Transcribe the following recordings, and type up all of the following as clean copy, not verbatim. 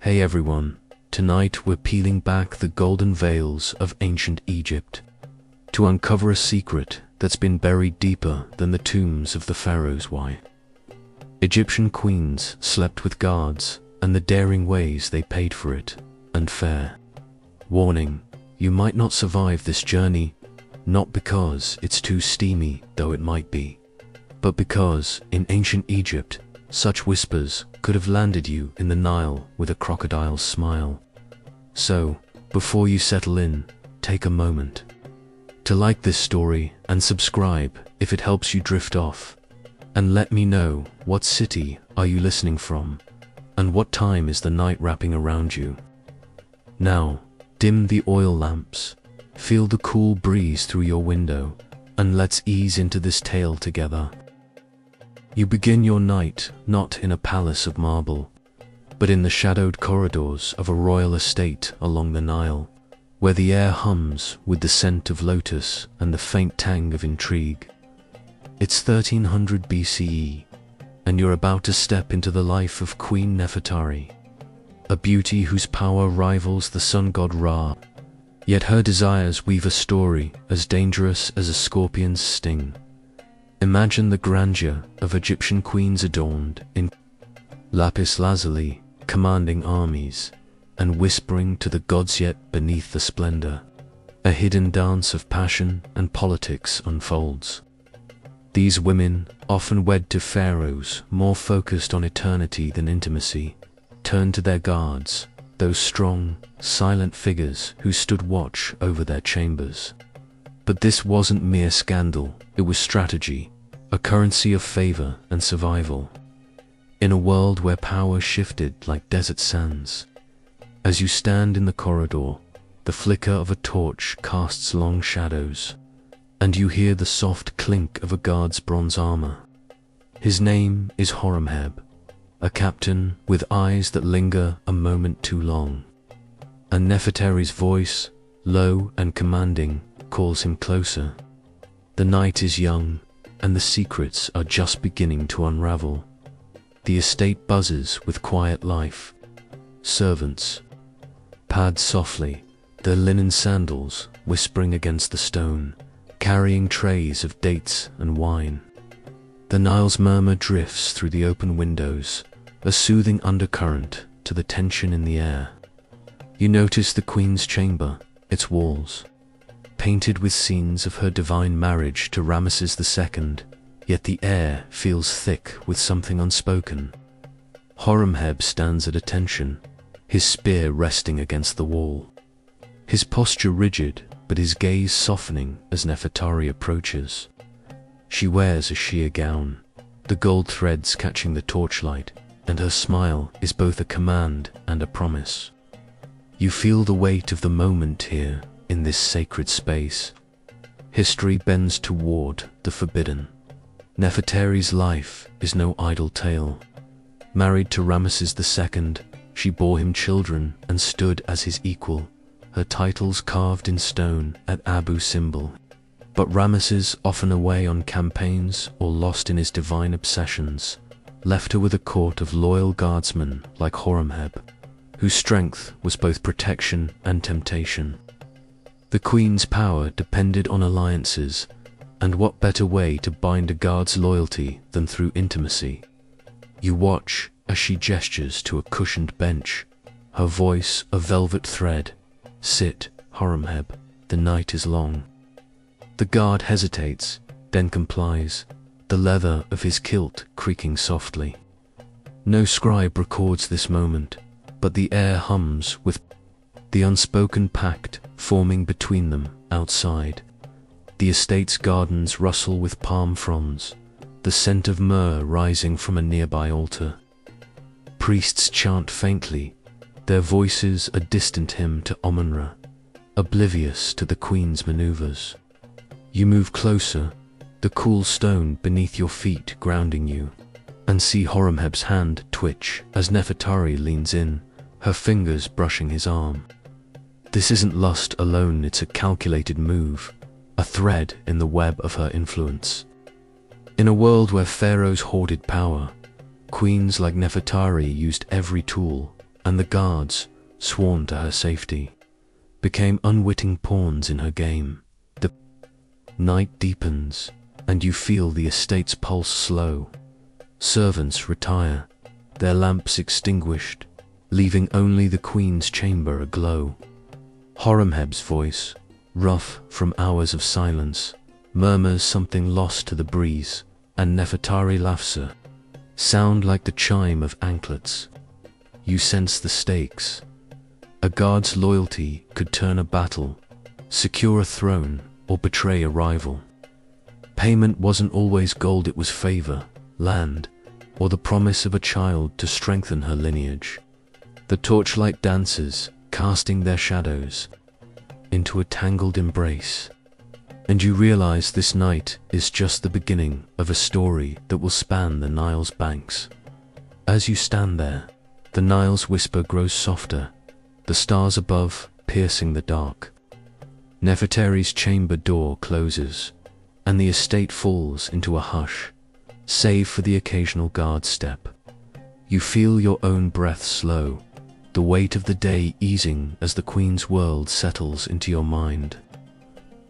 Hey everyone, tonight we're peeling back the golden veils of ancient Egypt to uncover a secret that's been buried deeper than the tombs of the pharaohs. Why? Egyptian queens slept with guards, and the daring ways they paid for it, unfair. Warning, you might not survive this journey, not because it's too steamy, though it might be, but because, in ancient Egypt, such whispers could have landed you in the Nile with a crocodile's smile. So, before you settle in, take a moment to like this story and subscribe if it helps you drift off. And let me know, what city are you listening from, and what time is the night wrapping around you? Now, dim the oil lamps, feel the cool breeze through your window, and let's ease into this tale together. You begin your night not in a palace of marble, but in the shadowed corridors of a royal estate along the Nile, where the air hums with the scent of lotus and the faint tang of intrigue. It's 1300 BCE, and you're about to step into the life of Queen Nefertari, a beauty whose power rivals the sun god Ra, yet her desires weave a story as dangerous as a scorpion's sting. Imagine the grandeur of Egyptian queens adorned in lapis lazuli, commanding armies, and whispering to the gods, yet beneath the splendor, a hidden dance of passion and politics unfolds. These women, often wed to pharaohs more focused on eternity than intimacy, turn to their guards, those strong, silent figures who stood watch over their chambers. But this wasn't mere scandal, it was strategy, a currency of favor and survival. In a world where power shifted like desert sands, as you stand in the corridor, the flicker of a torch casts long shadows, and you hear the soft clink of a guard's bronze armor. His name is Horemheb, a captain with eyes that linger a moment too long. And Nefertari's voice, low and commanding, calls him closer. The night is young, and the secrets are just beginning to unravel. The estate buzzes with quiet life. Servants pad softly, their linen sandals whispering against the stone, carrying trays of dates and wine. The Nile's murmur drifts through the open windows, a soothing undercurrent to the tension in the air. You notice the queen's chamber, its walls painted with scenes of her divine marriage to Ramesses II, yet the air feels thick with something unspoken. Horemheb stands at attention, his spear resting against the wall, his posture rigid, but his gaze softening as Nefertari approaches. She wears a sheer gown, the gold threads catching the torchlight, and her smile is both a command and a promise. You feel the weight of the moment here, in this sacred space. History bends toward the forbidden. Nefertari's life is no idle tale. Married to Ramesses II, she bore him children and stood as his equal, her titles carved in stone at Abu Simbel. But Ramesses, often away on campaigns or lost in his divine obsessions, left her with a court of loyal guardsmen like Horemheb, whose strength was both protection and temptation. The queen's power depended on alliances, and what better way to bind a guard's loyalty than through intimacy? You watch as she gestures to a cushioned bench, her voice a velvet thread. Sit, Horemheb, the night is long. The guard hesitates, then complies, the leather of his kilt creaking softly. No scribe records this moment, but the air hums with the unspoken pact forming between them outside. The estate's gardens rustle with palm fronds, the scent of myrrh rising from a nearby altar. Priests chant faintly, their voices a distant hymn to Amun-Ra, oblivious to the queen's maneuvers. You move closer, the cool stone beneath your feet grounding you, and see Horemheb's hand twitch as Nefertari leans in, her fingers brushing his arm. This isn't lust alone, it's a calculated move, a thread in the web of her influence. In a world where pharaohs hoarded power, queens like Nefertari used every tool, and the guards, sworn to her safety, became unwitting pawns in her game. The night deepens, and you feel the estate's pulse slow. Servants retire, their lamps extinguished, leaving only the queen's chamber aglow. Horemheb's voice, rough from hours of silence, murmurs something lost to the breeze, and Nefertari laughs her, sound like the chime of anklets. You sense the stakes. A guard's loyalty could turn a battle, secure a throne, or betray a rival. Payment wasn't always gold, it was favor, land, or the promise of a child to strengthen her lineage. The torchlight dances, casting their shadows into a tangled embrace. And you realize this night is just the beginning of a story that will span the Nile's banks. As you stand there, the Nile's whisper grows softer, the stars above piercing the dark. Nefertari's chamber door closes, and the estate falls into a hush, save for the occasional guard step. You feel your own breath slow, the weight of the day easing as the queen's world settles into your mind.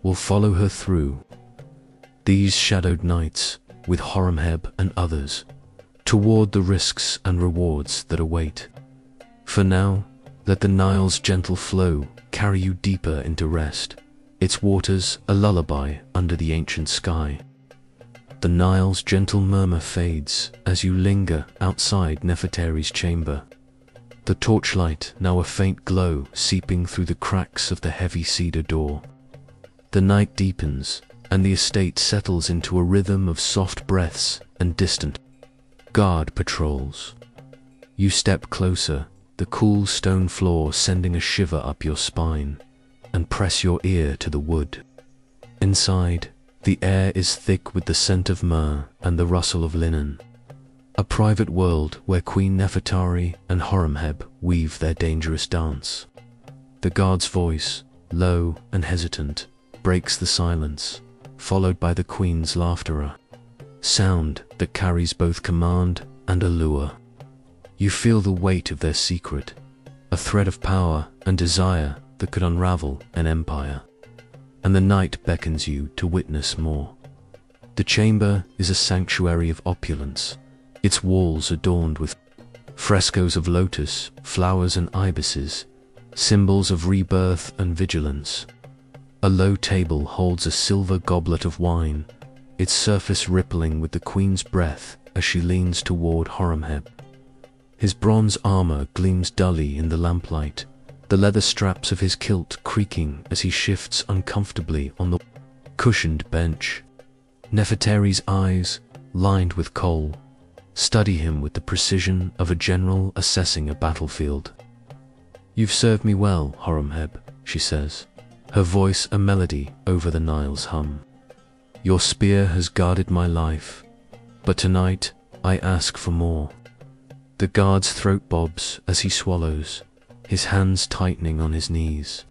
We'll follow her through these shadowed nights with Horemheb and others, toward the risks and rewards that await. For now, let the Nile's gentle flow carry you deeper into rest, its waters a lullaby under the ancient sky. The Nile's gentle murmur fades as you linger outside Nefertari's chamber, the torchlight now a faint glow seeping through the cracks of the heavy cedar door. The night deepens, and the estate settles into a rhythm of soft breaths and distant guard patrols. You step closer, the cool stone floor sending a shiver up your spine, and press your ear to the wood. Inside, the air is thick with the scent of myrrh and the rustle of linen. A private world where Queen Nefertari and Horemheb weave their dangerous dance. The guard's voice, low and hesitant, breaks the silence, followed by the queen's laughter, a sound that carries both command and allure. You feel the weight of their secret, a thread of power and desire that could unravel an empire. And the night beckons you to witness more. The chamber is a sanctuary of opulence, its walls adorned with frescoes of lotus, flowers and ibises, symbols of rebirth and vigilance. A low table holds a silver goblet of wine, its surface rippling with the queen's breath as she leans toward Horemheb. His bronze armor gleams dully in the lamplight, the leather straps of his kilt creaking as he shifts uncomfortably on the cushioned bench. Nefertari's eyes, lined with kohl, study him with the precision of a general assessing a battlefield. "You've served me well, Horemheb," she says, her voice a melody over the Nile's hum. "Your spear has guarded my life, but tonight I ask for more." The guard's throat bobs as he swallows, his hands tightening on his knees.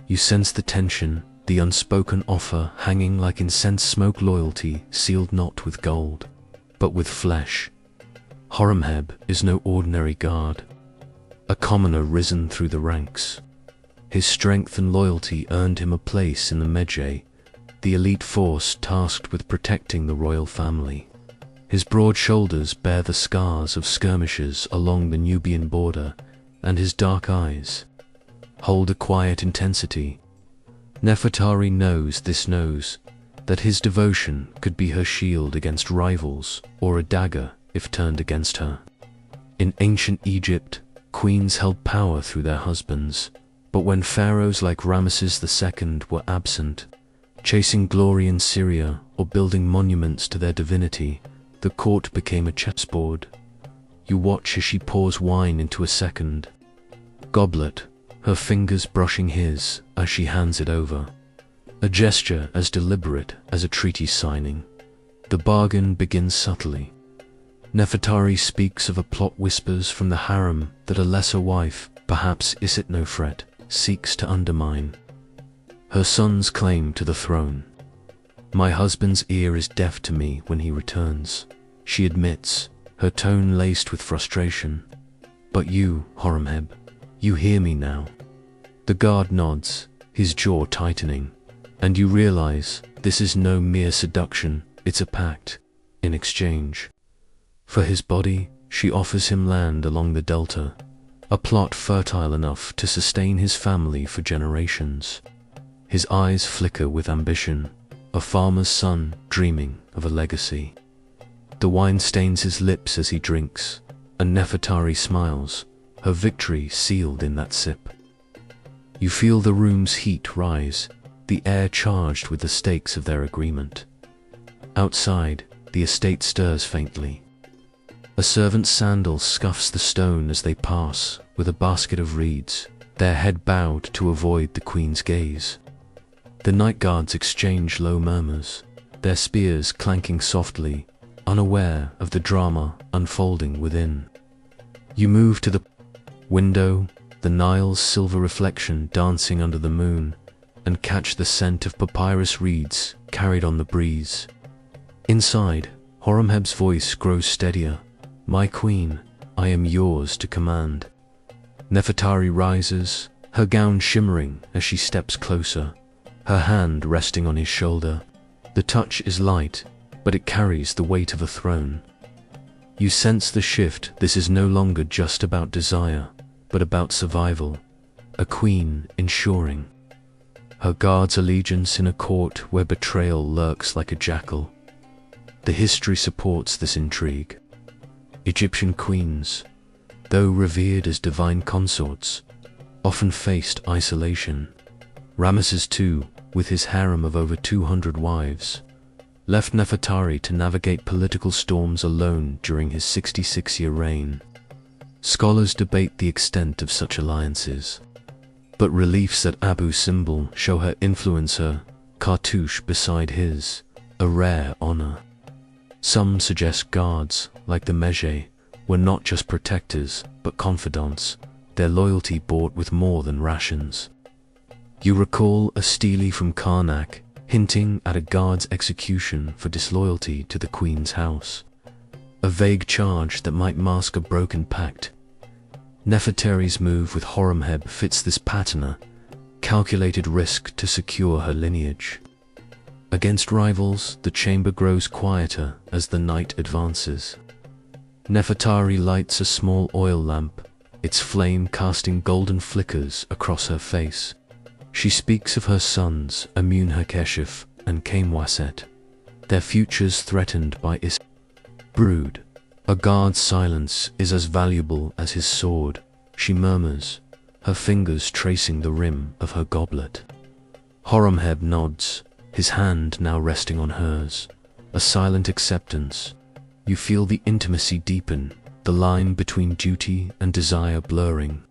You sense the tension, the unspoken offer hanging like incense smoke, loyalty sealed not with gold, but with flesh. Horemheb is no ordinary guard, a commoner risen through the ranks. His strength and loyalty earned him a place in the Medjay, the elite force tasked with protecting the royal family. His broad shoulders bear the scars of skirmishes along the Nubian border, and his dark eyes hold a quiet intensity. Nefertari knows that his devotion could be her shield against rivals, or a dagger if turned against her. In ancient Egypt, queens held power through their husbands, but when pharaohs like Ramesses II were absent, chasing glory in Syria or building monuments to their divinity, the court became a chessboard. You watch as she pours wine into a second goblet, her fingers brushing his as she hands it over, a gesture as deliberate as a treaty signing. The bargain begins subtly. Nefertari speaks of a plot, whispers from the harem that a lesser wife, perhaps Isitnofret, seeks to undermine her son's claim to the throne. "My husband's ear is deaf to me when he returns," she admits, her tone laced with frustration. But you, Horemheb, you hear me now. The guard nods, his jaw tightening, and you realize this is no mere seduction, it's a pact. In exchange for his body, she offers him land along the delta, a plot fertile enough to sustain his family for generations. His eyes flicker with ambition, a farmer's son dreaming of a legacy. The wine stains his lips as he drinks, and Nefertari smiles, her victory sealed in that sip. You feel the room's heat rise, the air charged with the stakes of their agreement. Outside, the estate stirs faintly. A servant's sandal scuffs the stone as they pass with a basket of reeds, their head bowed to avoid the queen's gaze. The night guards exchange low murmurs, their spears clanking softly, unaware of the drama unfolding within. You move to the window, the Nile's silver reflection dancing under the moon, and catch the scent of papyrus reeds carried on the breeze. Inside, Horemheb's voice grows steadier. My queen, I am yours to command. Nefertari rises, her gown shimmering as she steps closer, her hand resting on his shoulder. The touch is light, but it carries the weight of a throne. You sense the shift. This is no longer just about desire, but about survival. A queen ensuring her guard's allegiance in a court where betrayal lurks like a jackal. The history supports this intrigue. Egyptian queens, though revered as divine consorts, often faced isolation. Ramesses II, with his harem of over 200 wives, left Nefertari to navigate political storms alone during his 66-year reign. Scholars debate the extent of such alliances, but reliefs at Abu Simbel show her influencer, cartouche beside his, a rare honor. Some suggest guards, like the Mege, were not just protectors, but confidants, their loyalty bought with more than rations. You recall a stele from Karnak, hinting at a guard's execution for disloyalty to the queen's house. A vague charge that might mask a broken pact. Nefertari's move with Horemheb fits this pattern, calculated risk to secure her lineage. Against rivals, the chamber grows quieter as the night advances. Nefertari lights a small oil lamp, its flame casting golden flickers across her face. She speaks of her sons, Amun-Hakeshif and Kamwaset, their futures threatened by brood. A guard's silence is as valuable as his sword, she murmurs, her fingers tracing the rim of her goblet. Horemheb nods, his hand now resting on hers, a silent acceptance. You feel the intimacy deepen, the line between duty and desire blurring.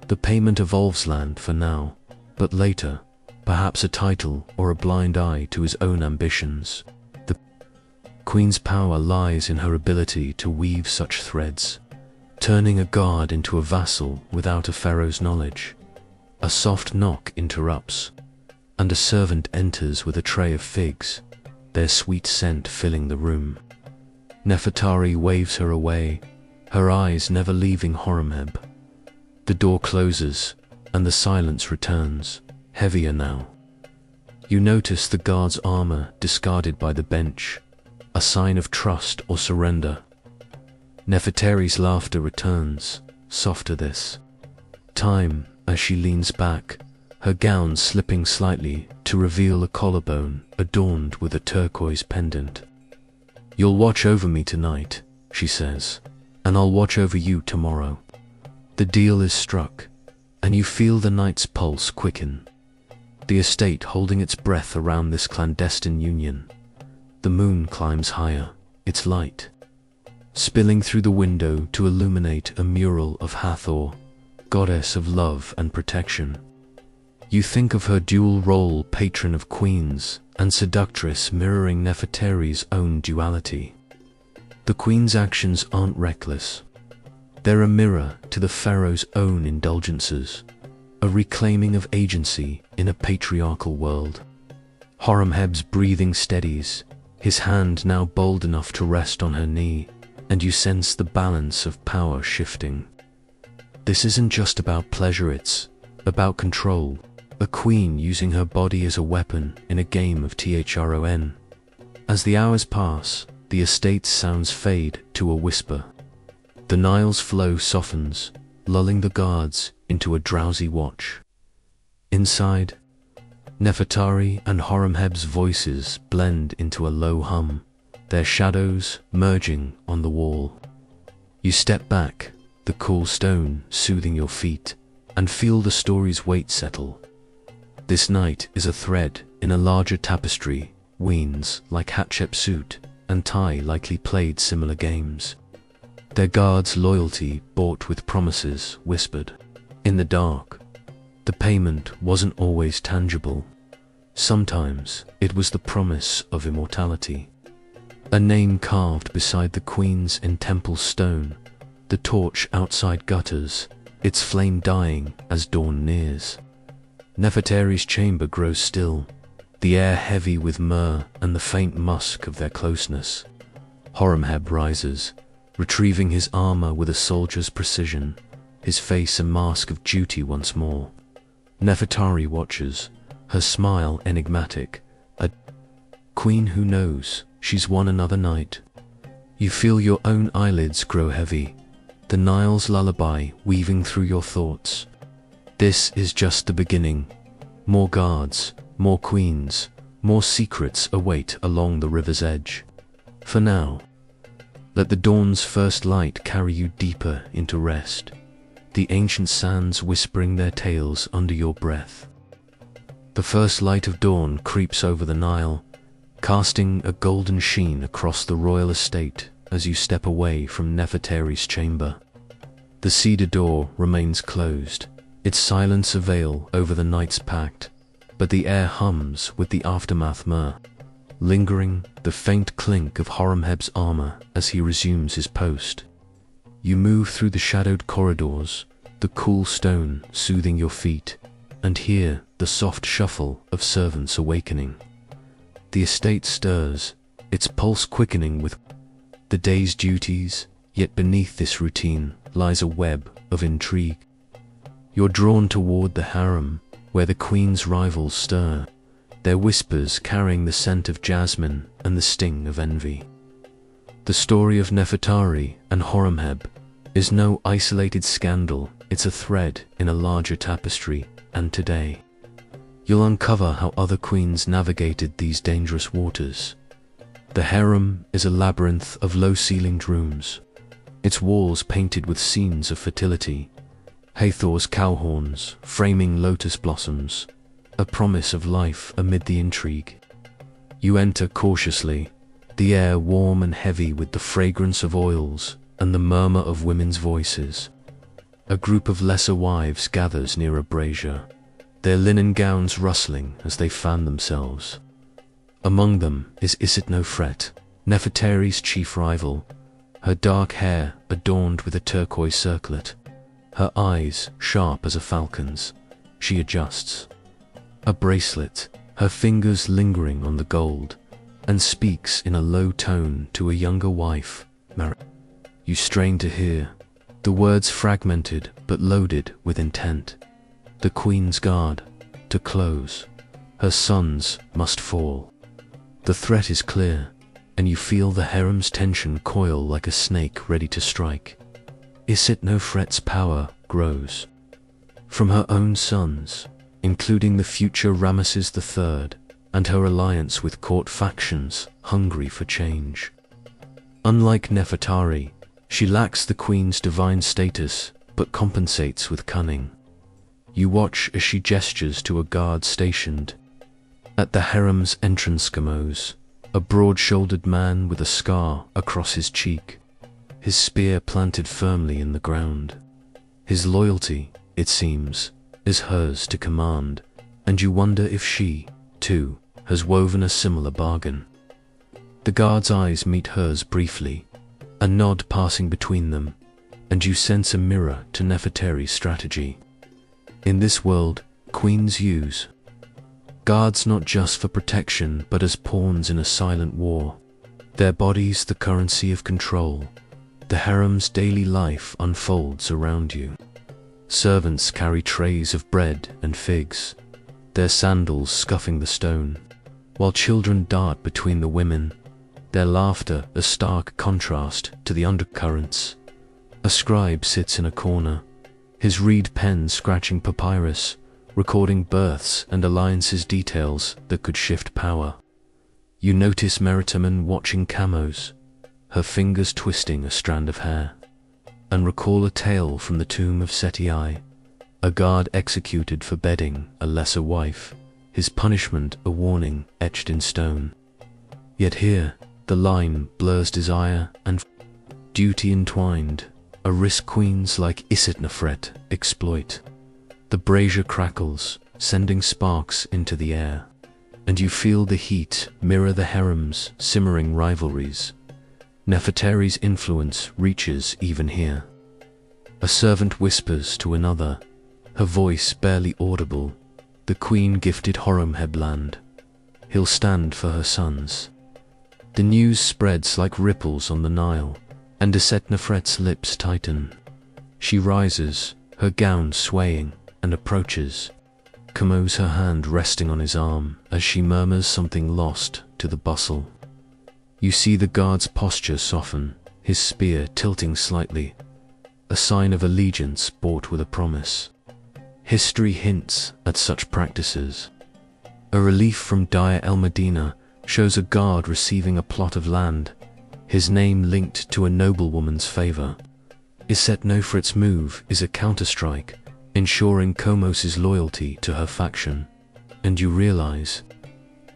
The payment evolves land for now, but later, perhaps a title or a blind eye to his own ambitions. The queen's power lies in her ability to weave such threads, turning a guard into a vassal without a pharaoh's knowledge. A soft knock interrupts, and a servant enters with a tray of figs, their sweet scent filling the room. Nefertari waves her away, her eyes never leaving Horemheb. The door closes, and the silence returns, heavier now. You notice the guard's armor discarded by the bench, a sign of trust or surrender. Nefertari's laughter returns, softer this time as she leans back, her gown slipping slightly to reveal a collarbone adorned with a turquoise pendant. You'll watch over me tonight, she says, and I'll watch over you tomorrow. The deal is struck, and you feel the night's pulse quicken. The estate holding its breath around this clandestine union. The moon climbs higher, its light spilling through the window to illuminate a mural of Hathor, goddess of love and protection. You think of her dual role, patron of queens and seductress, mirroring Nefertari's own duality. The queen's actions aren't reckless. They're a mirror to the pharaoh's own indulgences, a reclaiming of agency in a patriarchal world. Horemheb's breathing steadies, his hand now bold enough to rest on her knee, and you sense the balance of power shifting. This isn't just about pleasure, it's about control. A queen using her body as a weapon in a game of Thron. As the hours pass, the estate's sounds fade to a whisper. The Nile's flow softens, lulling the guards into a drowsy watch. Inside, Nefertari and Horemheb's voices blend into a low hum, their shadows merging on the wall. You step back, the cool stone soothing your feet, and feel the story's weight settle. This night is a thread in a larger tapestry, weans like Hatshepsut and Tai likely played similar games. Their guards' loyalty bought with promises whispered. In the dark, the payment wasn't always tangible. Sometimes it was the promise of immortality. A name carved beside the queen's in temple stone, the torch outside gutters, its flame dying as dawn nears. Nefertari's chamber grows still, the air heavy with myrrh and the faint musk of their closeness. Horemheb rises, retrieving his armor with a soldier's precision, his face a mask of duty once more. Nefertari watches, her smile enigmatic, a queen who knows she's won another night. You feel your own eyelids grow heavy, the Nile's lullaby weaving through your thoughts. This is just the beginning. More guards, more queens, more secrets await along the river's edge. For now, let the dawn's first light carry you deeper into rest, the ancient sands whispering their tales under your breath. The first light of dawn creeps over the Nile, casting a golden sheen across the royal estate as you step away from Nefertari's chamber. The cedar door remains closed, its silence a veil over the night's pact, but the air hums with the aftermath myrrh, lingering the faint clink of Horemheb's armor as he resumes his post. You move through the shadowed corridors, the cool stone soothing your feet, and hear the soft shuffle of servants awakening. The estate stirs, its pulse quickening with the day's duties, yet beneath this routine lies a web of intrigue. You're drawn toward the harem, where the queen's rivals stir, their whispers carrying the scent of jasmine and the sting of envy. The story of Nefertari and Horemheb is no isolated scandal, it's a thread in a larger tapestry, and today, you'll uncover how other queens navigated these dangerous waters. The harem is a labyrinth of low-ceilinged rooms, its walls painted with scenes of fertility, Hathor's cow horns framing lotus blossoms, a promise of life amid the intrigue. You enter cautiously, the air warm and heavy with the fragrance of oils and the murmur of women's voices. A group of lesser wives gathers near a brazier, their linen gowns rustling as they fan themselves. Among them is Isitnofret, Nefertari's chief rival, her dark hair adorned with a turquoise circlet, her eyes sharp as a falcon's. She adjusts a bracelet, her fingers lingering on the gold, and speaks in a low tone to a younger wife, Mar. You strain to hear, the words fragmented but loaded with intent. The queen's guard, to close. Her sons must fall. The threat is clear, and you feel the harem's tension coil like a snake ready to strike. Isitnofret's power grows. From her own sons, including the future Ramesses III, and her alliance with court factions hungry for change. Unlike Nefertari, she lacks the queen's divine status, but compensates with cunning. You watch as she gestures to a guard stationed at the harem's entrance schemos, a broad-shouldered man with a scar across his cheek, his spear planted firmly in the ground. His loyalty, it seems, is hers to command, and you wonder if she, too, has woven a similar bargain. The guard's eyes meet hers briefly, a nod passing between them, and you sense a mirror to Nefertari's strategy. In this world, queens use guards not just for protection but as pawns in a silent war. Their bodies the currency of control. The harem's daily life unfolds around you. Servants carry trays of bread and figs, their sandals scuffing the stone, while children dart between the women, their laughter a stark contrast to the undercurrents. A scribe sits in a corner, his reed pen scratching papyrus, recording births and alliances details that could shift power. You notice Meritamen watching camos, her fingers twisting a strand of hair, and recall a tale from the tomb of Seti, a guard executed for bedding a lesser wife, his punishment a warning etched in stone. Yet here, the line blurs desire and duty entwined, a risk queens like Isitnefret exploit. The brazier crackles, sending sparks into the air, and you feel the heat mirror the harem's simmering rivalries. Nefertari's influence reaches even here. A servant whispers to another, her voice barely audible, the queen gifted Horemheb land. He'll stand for her sons. The news spreads like ripples on the Nile, and Isetnefret's lips tighten. She rises, her gown swaying, and approaches. Commos her hand resting on his arm as she murmurs something lost to the bustle. You see the guard's posture soften, his spear tilting slightly, a sign of allegiance bought with a promise. History hints at such practices. A relief from Dire el Medina shows a guard receiving a plot of land, his name linked to a noblewoman's favor. Isetnofret's move is a counterstrike, ensuring Komos's loyalty to her faction, and you realize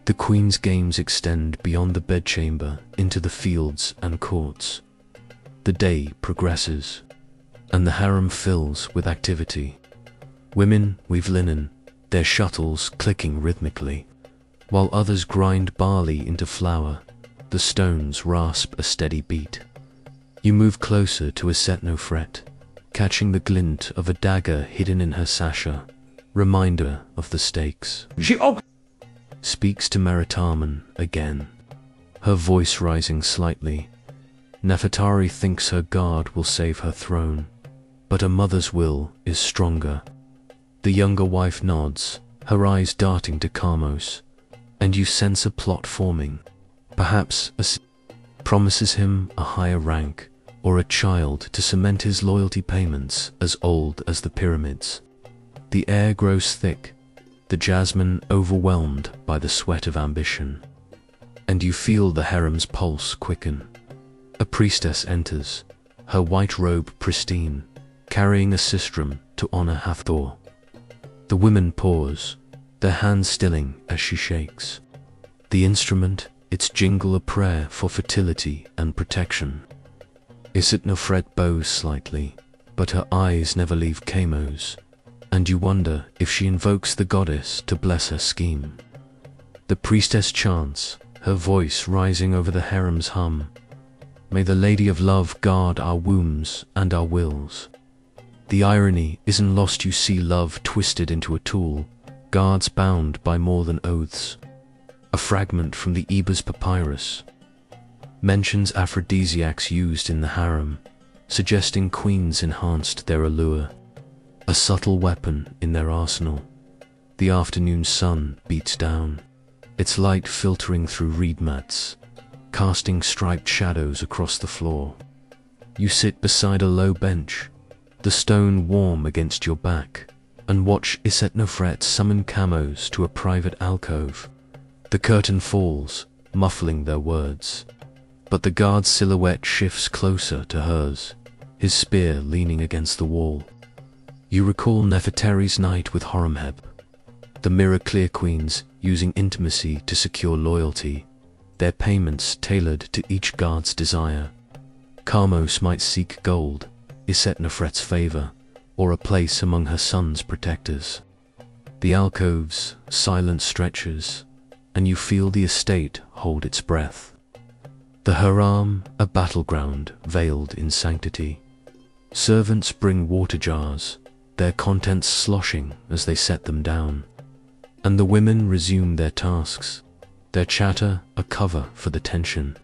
the queen's games extend beyond the bedchamber into the fields and courts. The day progresses, and the harem fills with activity. Women weave linen, their shuttles clicking rhythmically, while others grind barley into flour, the stones rasp a steady beat. You move closer to Isetnofret, catching the glint of a dagger hidden in her sasha, reminder of the stakes. She Speaks to Meritamen again, her voice rising slightly. Nefertari thinks her guard will save her throne, but a mother's will is stronger. The younger wife nods, her eyes darting to Kamos, and you sense a plot forming. Perhaps promises him a higher rank, or a child to cement his loyalty payments as old as the pyramids. The air grows thick, the jasmine overwhelmed by the sweat of ambition, and you feel the harem's pulse quicken. A priestess enters, her white robe pristine, carrying a sistrum to honor Hathor. The women pause, their hands stilling as she shakes. The instrument, its jingle a prayer for fertility and protection. Isetnofret bows slightly, but her eyes never leave Kamos, and you wonder if she invokes the goddess to bless her scheme. The priestess chants, her voice rising over the harem's hum. May the Lady of Love guard our wombs and our wills. The irony isn't lost. You see love twisted into a tool, guards bound by more than oaths. A fragment from the Ebers papyrus mentions aphrodisiacs used in the harem, suggesting queens enhanced their allure. A subtle weapon in their arsenal. The afternoon sun beats down, its light filtering through reed mats, casting striped shadows across the floor. You sit beside a low bench, the stone warm against your back, and watch Isetnofret summon Kamos to a private alcove. The curtain falls, muffling their words, but the guard's silhouette shifts closer to hers, his spear leaning against the wall. You recall Nefertari's night with Horemheb, the mirror-clear queens using intimacy to secure loyalty, their payments tailored to each guard's desire. Kamos might seek gold, Isetnofret's favor, or a place among her son's protectors. The alcove's silent stretches, and you feel the estate hold its breath. The harem, a battleground veiled in sanctity. Servants bring water jars, their contents sloshing as they set them down, and the women resume their tasks, their chatter a cover for the tension.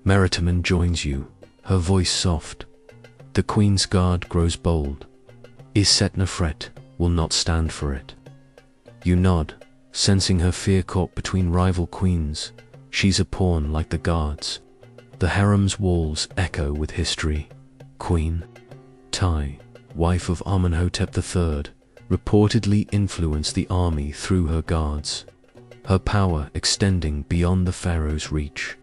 Meritamen joins you, her voice soft. The queen's guard grows bold, Isetnofret will not stand for it. You nod, sensing her fear caught between rival queens. She's a pawn like the guards. The harem's walls echo with history. Queen Tai, wife of Amenhotep III, reportedly influenced the army through her guards, her power extending beyond the pharaoh's reach.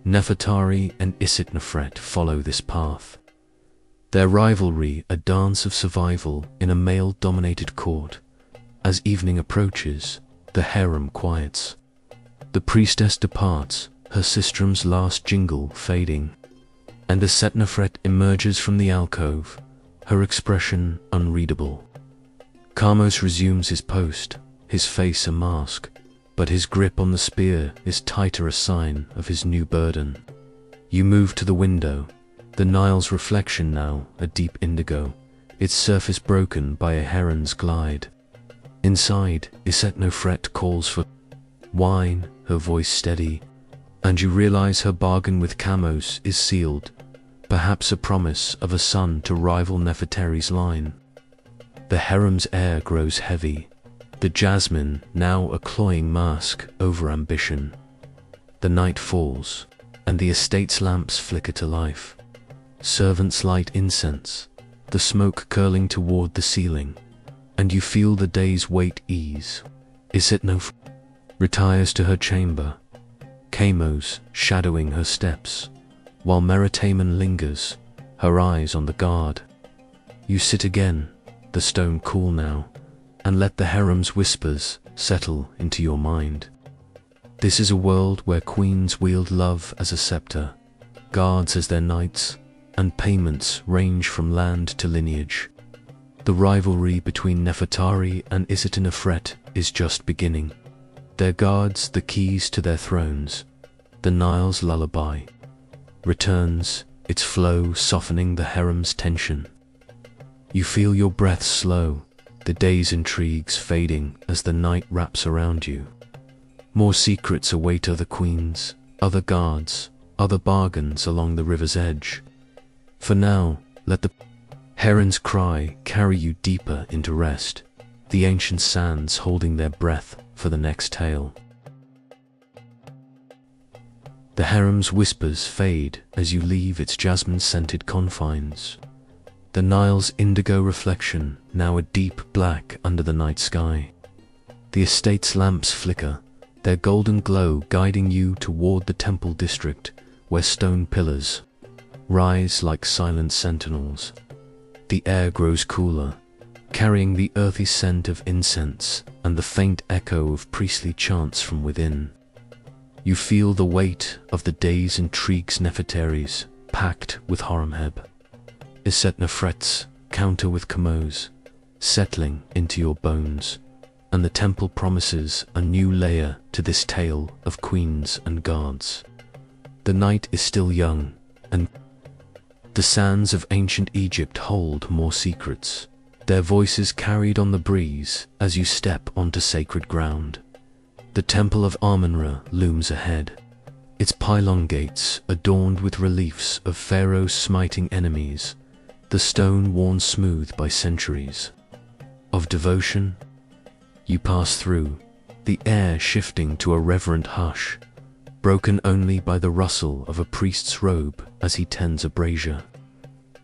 Nefertari and Isetnofret follow this path. Their rivalry a dance of survival in a male-dominated court. As evening approaches, the harem quiets. The priestess departs, her sistrum's last jingle fading, and Isetnofret emerges from the alcove, her expression unreadable. Kamos resumes his post, his face a mask, but his grip on the spear is tighter, a sign of his new burden. You move to the window, the Nile's reflection now a deep indigo, its surface broken by a heron's glide. Inside, Isetnofret calls for wine, her voice steady, and you realize her bargain with Kamos is sealed, perhaps a promise of a son to rival Nefertari's line. The harem's air grows heavy, the jasmine now a cloying mask over ambition. The night falls, and the estate's lamps flicker to life. Servants light incense, the smoke curling toward the ceiling, and you feel the day's weight ease. Isetnofret retires to her chamber, Kamos shadowing her steps, while Meritamen lingers, her eyes on the guard. You sit again, the stone cool now, and let the harem's whispers settle into your mind. This is a world where queens wield love as a scepter, guards as their knights, and payments range from land to lineage. The rivalry between Nefertari and Isetnofret is just beginning. Their guards the keys to their thrones. The Nile's lullaby returns, its flow softening the harem's tension. You feel your breath slow, the day's intrigues fading as the night wraps around you. More secrets await other queens, other guards, other bargains along the river's edge. For now, let the heron's cry carry you deeper into rest, the ancient sands holding their breath for the next tale. The harem's whispers fade as you leave its jasmine-scented confines. The Nile's indigo reflection now a deep black under the night sky. The estate's lamps flicker, their golden glow guiding you toward the temple district, where stone pillars rise like silent sentinels. The air grows cooler, carrying the earthy scent of incense and the faint echo of priestly chants from within. You feel the weight of the day's intrigues, Nefertari's, packed with Horemheb. Isetnofret's counter with Kamos, settling into your bones, and the temple promises a new layer to this tale of queens and guards. The night is still young, and the sands of ancient Egypt hold more secrets, their voices carried on the breeze as you step onto sacred ground. The temple of Amun-Ra looms ahead, its pylon gates adorned with reliefs of Pharaoh's smiting enemies, the stone worn smooth by centuries of devotion. You pass through, the air shifting to a reverent hush, broken only by the rustle of a priest's robe as he tends a brazier.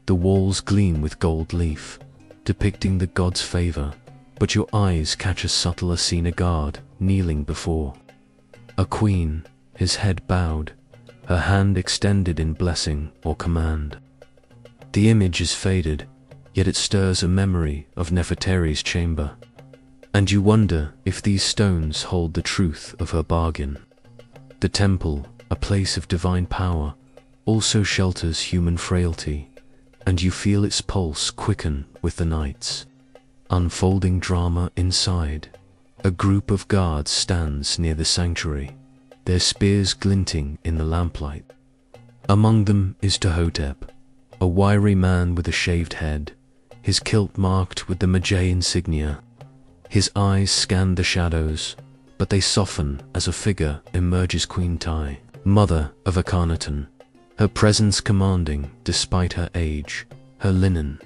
The walls gleam with gold leaf, depicting the god's favor, but your eyes catch a subtle Asena guard kneeling before a queen, his head bowed, her hand extended in blessing or command. The image is faded, yet it stirs a memory of Nefertari's chamber, and you wonder if these stones hold the truth of her bargain. The temple, a place of divine power, also shelters human frailty, and you feel its pulse quicken with the night's unfolding drama inside. A group of guards stands near the sanctuary, their spears glinting in the lamplight. Among them is Tehotep, a wiry man with a shaved head, his kilt marked with the Magi insignia. His eyes scan the shadows, but they soften as a figure emerges. Queen Tai, mother of Akhenaten, her presence commanding despite her age, her linen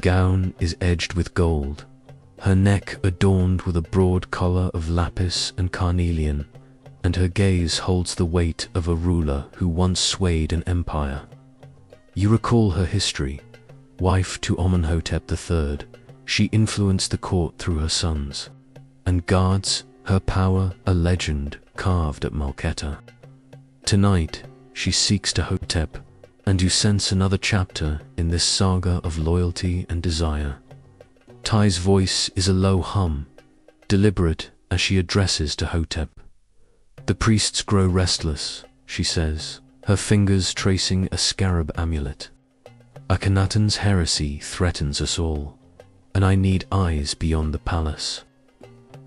gown is edged with gold, her neck adorned with a broad collar of lapis and carnelian, and her gaze holds the weight of a ruler who once swayed an empire. You recall her history. Wife to Amenhotep III, she influenced the court through her sons, and guards her power a legend carved at Malketa. Tonight, she seeks to Hotep, and you sense another chapter in this saga of loyalty and desire. Ty's voice is a low hum, deliberate as she addresses to Hotep. The priests grow restless, she says, her fingers tracing a scarab amulet. Akhenaten's heresy threatens us all, and I need eyes beyond the palace.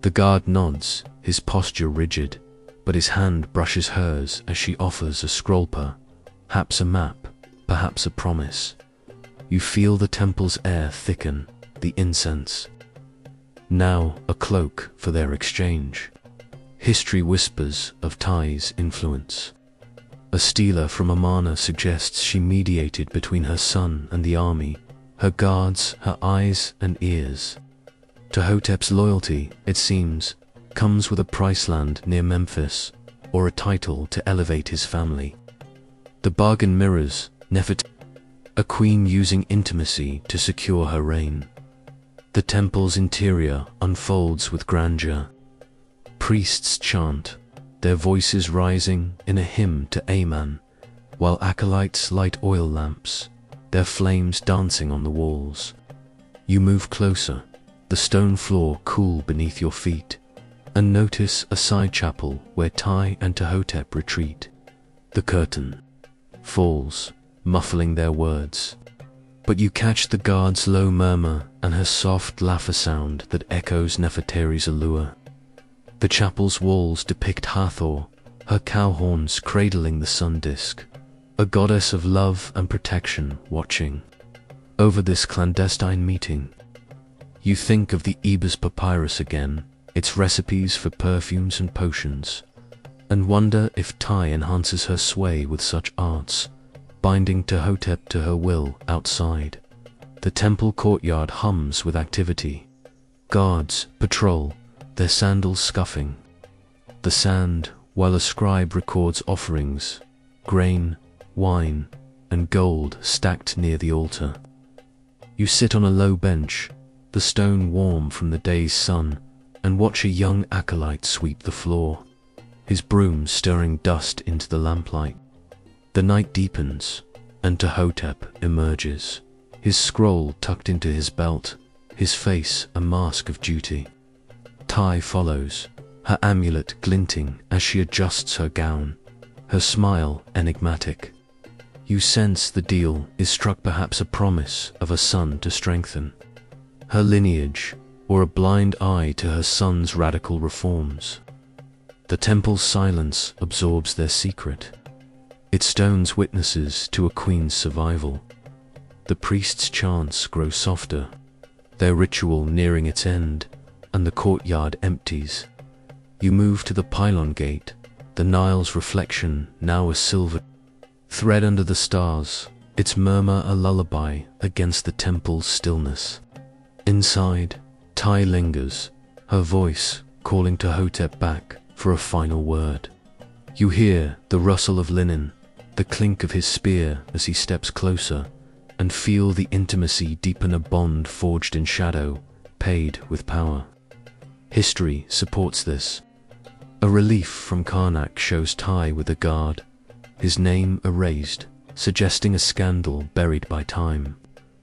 The guard nods, his posture rigid, but his hand brushes hers as she offers a scrollpa, perhaps a map, perhaps a promise. You feel the temple's air thicken, the incense. Now a cloak for their exchange. History whispers of Ty's influence. A stela from Amarna suggests she mediated between her son and the army, her guards, her eyes and ears. To Hotep's loyalty, it seems, comes with a priceland near Memphis, or a title to elevate his family. The bargain mirrors Nefertiti, a queen using intimacy to secure her reign. The temple's interior unfolds with grandeur. Priests chant, their voices rising in a hymn to Amen, while acolytes light oil lamps, their flames dancing on the walls. You move closer, the stone floor cool beneath your feet, and notice a side chapel where Ty and Hotep retreat. The curtain falls, muffling their words, but you catch the guard's low murmur and her soft laugher sound that echoes Nefertiti's allure. The chapel's walls depict Hathor, her cow horns cradling the sun disk, a goddess of love and protection watching over this clandestine meeting. You think of the Ebers papyrus again, its recipes for perfumes and potions, and wonder if Ty enhances her sway with such arts, binding Hotep to her will outside. The temple courtyard hums with activity. Guards patrol, their sandals scuffing. The sand, while a scribe records offerings, grain, wine, and gold stacked near the altar. You sit on a low bench, the stone warm from the day's sun, and watch a young acolyte sweep the floor, his broom stirring dust into the lamplight. The night deepens, and Hotep emerges, his scroll tucked into his belt, his face a mask of duty. Ty follows, her amulet glinting as she adjusts her gown, her smile enigmatic. You sense the deal is struck, perhaps a promise of a son to strengthen her lineage, or a blind eye to her son's radical reforms. The temple's silence absorbs their secret. It stones witnesses to a queen's survival. The priests' chants grow softer, their ritual nearing its end, and the courtyard empties. You move to the pylon gate, the Nile's reflection now a silver thread under the stars, its murmur a lullaby against the temple's stillness. Inside, Ty lingers, her voice calling Hotep back for a final word. You hear the rustle of linen, the clink of his spear as he steps closer, and feel the intimacy deepen, a bond forged in shadow, paid with power. History supports this. A relief from Karnak shows Ty with a guard, his name erased, suggesting a scandal buried by time.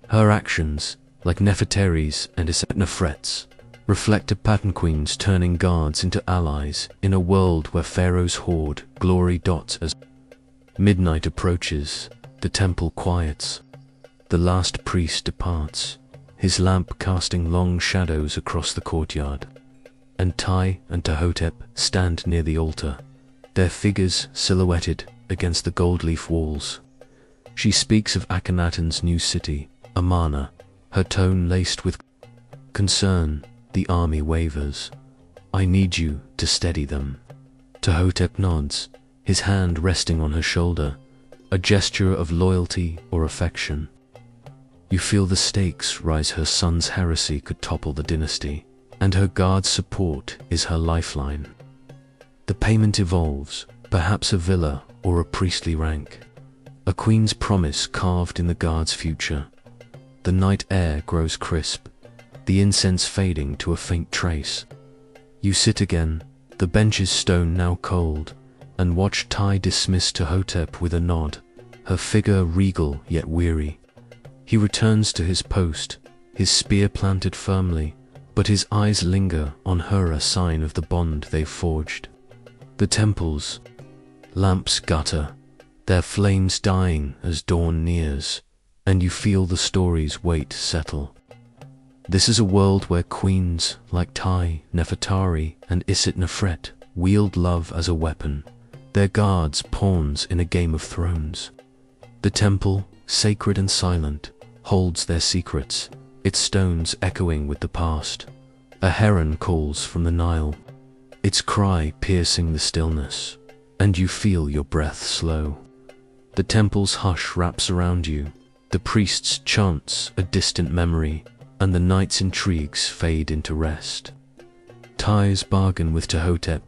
Her actions, like Nefertiti's and Nefret's, reflect a pattern, queens turning guards into allies in a world where Pharaoh's horde glory dots. As midnight approaches, the temple quiets. The last priest departs, his lamp casting long shadows across the courtyard. And Ty and Hotep stand near the altar, their figures silhouetted against the gold leaf walls. She speaks of Akhenaten's new city, Amarna, her tone laced with concern. The army wavers. I need you to steady them. Hotep nods, his hand resting on her shoulder, a gesture of loyalty or affection. You feel the stakes rise. Her son's heresy could topple the dynasty, and her guard's support is her lifeline. The payment evolves, perhaps a villa or a priestly rank. A queen's promise carved in the guard's future. The night air grows crisp, the incense fading to a faint trace. You sit again, the bench's stone now cold, and watch Tai dismiss to Hotep with a nod, her figure regal yet weary. He returns to his post, his spear planted firmly, but his eyes linger on her, a sign of the bond they've forged. The temple's lamps gutter, their flames dying as dawn nears, and you feel the story's weight settle. This is a world where queens like Tai, Nefertari, and Isit Nefret wield love as a weapon, their guards pawns in a game of thrones. The temple, sacred and silent, holds their secrets, its stones echoing with the past. A heron calls from the Nile, its cry piercing the stillness, and you feel your breath slow. The temple's hush wraps around you, the priest's chants a distant memory, and the night's intrigues fade into rest. Tai's bargain with Tehotep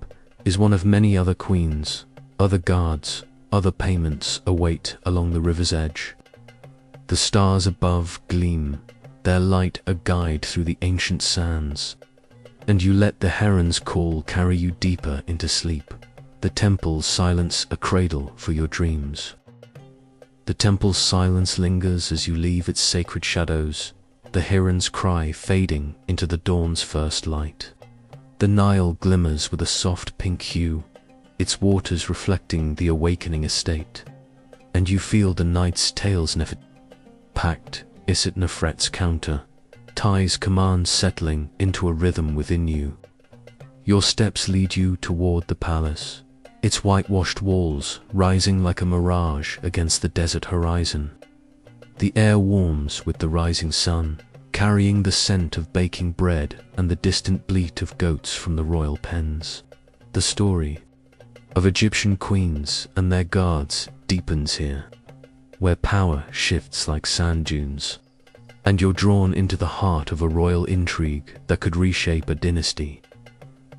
is one of many other queens, other guards, other payments await along the river's edge. The stars above gleam, their light a guide through the ancient sands, and you let the heron's call carry you deeper into sleep, the temple's silence a cradle for your dreams. The temple's silence lingers as you leave its sacred shadows, the heron's cry fading into the dawn's first light. The Nile glimmers with a soft pink hue, its waters reflecting the awakening estate, and you feel the night's tales packed, Isit Nefret's counter, Tai's commands settling into a rhythm within you. Your steps lead you toward the palace, its whitewashed walls rising like a mirage against the desert horizon. The air warms with the rising sun, carrying the scent of baking bread and the distant bleat of goats from the royal pens. The story of Egyptian queens and their guards deepens here, where power shifts like sand dunes, and you're drawn into the heart of a royal intrigue that could reshape a dynasty.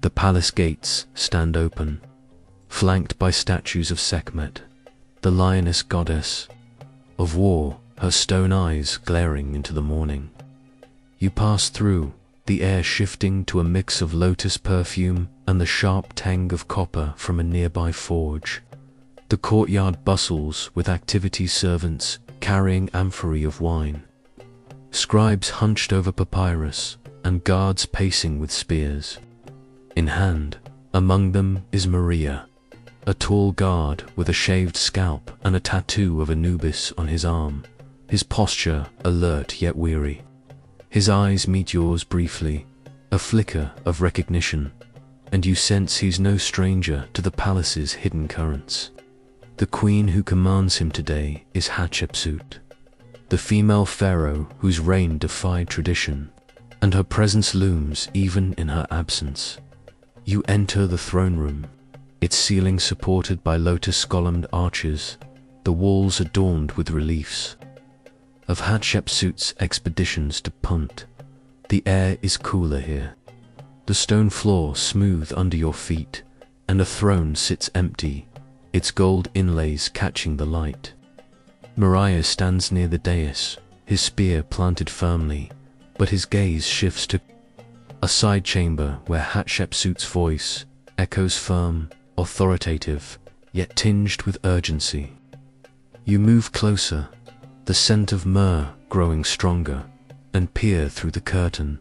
The palace gates stand open, flanked by statues of Sekhmet, the lioness goddess of war, her stone eyes glaring into the morning. You pass through, the air shifting to a mix of lotus perfume and the sharp tang of copper from a nearby forge. The courtyard bustles with activity servants carrying amphorae of wine, scribes hunched over papyrus, and guards pacing with spears in hand. Among them is Maria, a tall guard with a shaved scalp and a tattoo of Anubis on his arm, his posture alert yet weary. His eyes meet yours briefly, a flicker of recognition, and you sense he's no stranger to the palace's hidden currents. The queen who commands him today is Hatshepsut, the female pharaoh whose reign defied tradition, and her presence looms even in her absence. You enter the throne room, its ceiling supported by lotus-columned arches, the walls adorned with reliefs of Hatshepsut's expeditions to Punt. The air is cooler here, the stone floor smooth under your feet, and a throne sits empty, its gold inlays catching the light. Moriah stands near the dais, his spear planted firmly, but his gaze shifts to a side chamber where Hatshepsut's voice echoes firm, authoritative, yet tinged with urgency. You move closer, the scent of myrrh growing stronger, and peer through the curtain.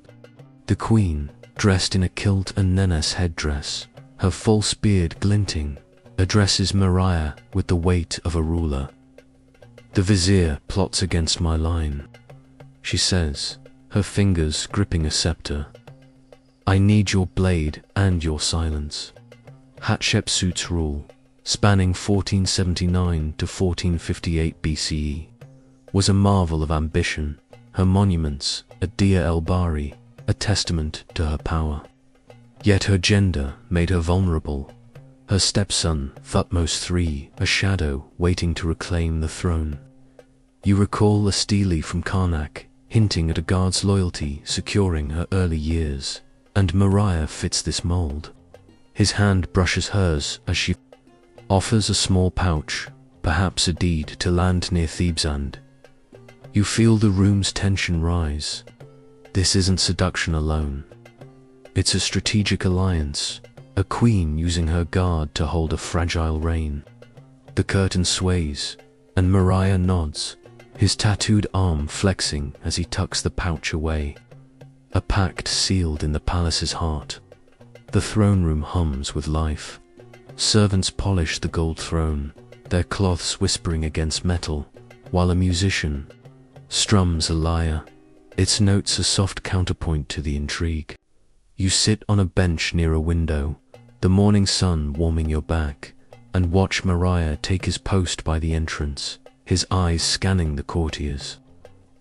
The queen, dressed in a kilt and nenes headdress, her false beard glinting, addresses Moriah with the weight of a ruler. "The vizier plots against my line," she says, her fingers gripping a scepter. "I need your blade and your silence." Hatshepsut's rule, spanning 1479 to 1458 BCE, was a marvel of ambition, her monuments, a Dia el-Bari, a testament to her power. Yet her gender made her vulnerable. Her stepson, Thutmose III, a shadow waiting to reclaim the throne. You recall a stele from Karnak, hinting at a guard's loyalty securing her early years, and Moriah fits this mold. His hand brushes hers as she offers a small pouch, perhaps a deed to land near Thebes, and you feel the room's tension rise. This isn't seduction alone. It's a strategic alliance, a queen using her guard to hold a fragile reign. The curtain sways, and Moriah nods, his tattooed arm flexing as he tucks the pouch away. A pact sealed in the palace's heart. The throne room hums with life. Servants polish the gold throne, their cloths whispering against metal, while a musician strums a lyre, its notes a soft counterpoint to the intrigue. You sit on a bench near a window, the morning sun warming your back, and watch Moriah take his post by the entrance, his eyes scanning the courtiers.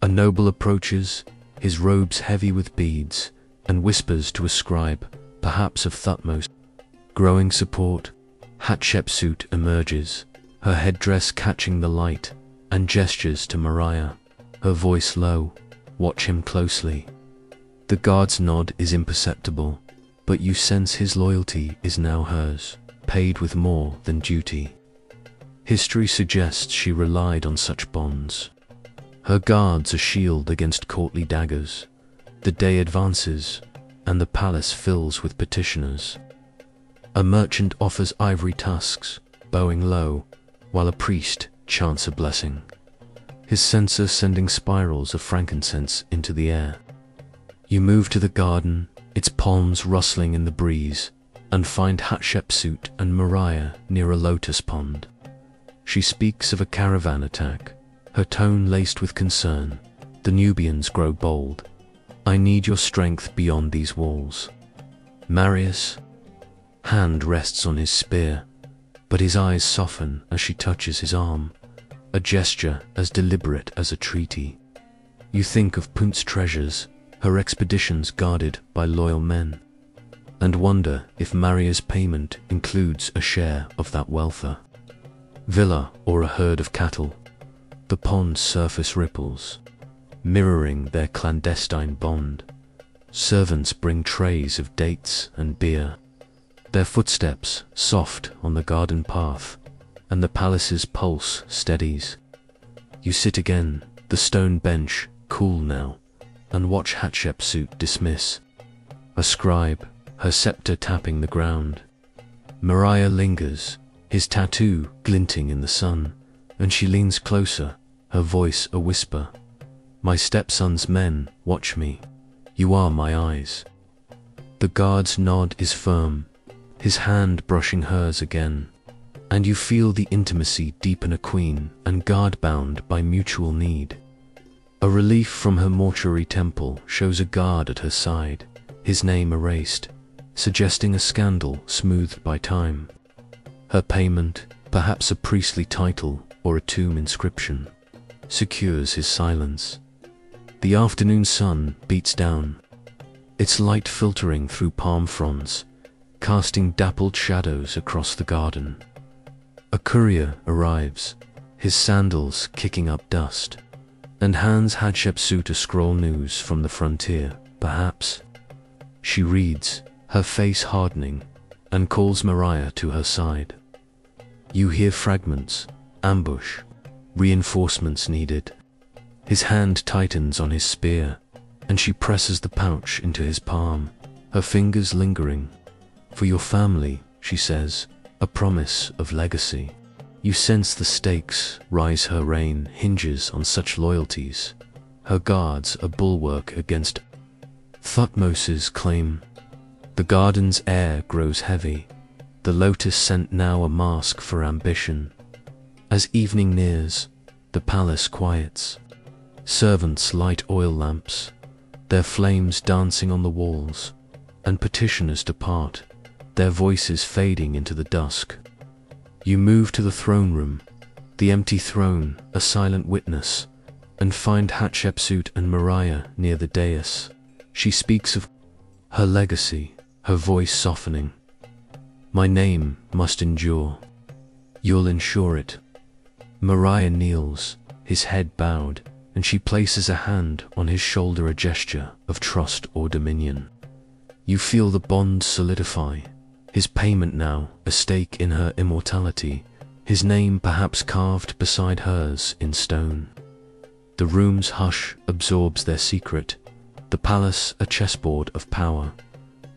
A noble approaches, his robes heavy with beads, and whispers to a scribe, perhaps of Thutmose. Growing support, Hatshepsut emerges, her headdress catching the light, and gestures to Moriah, her voice low, "Watch him closely." The guard's nod is imperceptible, but you sense his loyalty is now hers, paid with more than duty. History suggests she relied on such bonds. Her guard's a shield against courtly daggers. The day advances, and the palace fills with petitioners. A merchant offers ivory tusks, bowing low, while a priest chants a blessing, his censer sending spirals of frankincense into the air. You move to the garden, its palms rustling in the breeze, and find Hatshepsut and Moriah near a lotus pond. She speaks of a caravan attack, her tone laced with concern. The Nubians grow bold. "I need your strength beyond these walls." Marius' hand rests on his spear, but his eyes soften as she touches his arm, a gesture as deliberate as a treaty. You think of Punt's treasures, her expeditions guarded by loyal men, and wonder if Maria's payment includes a share of that wealth. Villa or a herd of cattle. The pond's surface ripples, mirroring their clandestine bond. Servants bring trays of dates and beer, their footsteps soft on the garden path, and the palace's pulse steadies. You sit again, the stone bench, cool now, and watch Hatshepsut dismiss. A scribe, her scepter tapping the ground. Moriah lingers, his tattoo glinting in the sun, and she leans closer, her voice a whisper. "My stepson's men watch me. You are my eyes." The guard's nod is firm, his hand brushing hers again, and you feel the intimacy deepen, a queen and guard bound by mutual need. A relief from her mortuary temple shows a guard at her side, his name erased, suggesting a scandal smoothed by time. Her payment, perhaps a priestly title or a tomb inscription, secures his silence. The afternoon sun beats down, its light filtering through palm fronds, casting dappled shadows across the garden. A courier arrives, his sandals kicking up dust, and hands Hatshepsut a scroll news from the frontier, perhaps. She reads, her face hardening, and calls Moriah to her side. You hear fragments, ambush, reinforcements needed. His hand tightens on his spear, and she presses the pouch into his palm, her fingers lingering. "For your family," she says, a promise of legacy. You sense the stakes rise, her reign hinges on such loyalties. Her guards a bulwark against Thutmose's claim. The garden's air grows heavy, the lotus scent now a mask for ambition. As evening nears, the palace quiets. Servants light oil lamps, their flames dancing on the walls, and petitioners depart, their voices fading into the dusk. You move to the throne room, the empty throne a silent witness, and find Hatshepsut and Moriah near the dais. She speaks of her legacy, her voice softening. "My name must endure. You'll ensure it." Moriah kneels, his head bowed, and she places a hand on his shoulder, a gesture of trust or dominion. You feel the bond solidify, his payment now a stake in her immortality, his name perhaps carved beside hers in stone. The room's hush absorbs their secret, the palace a chessboard of power.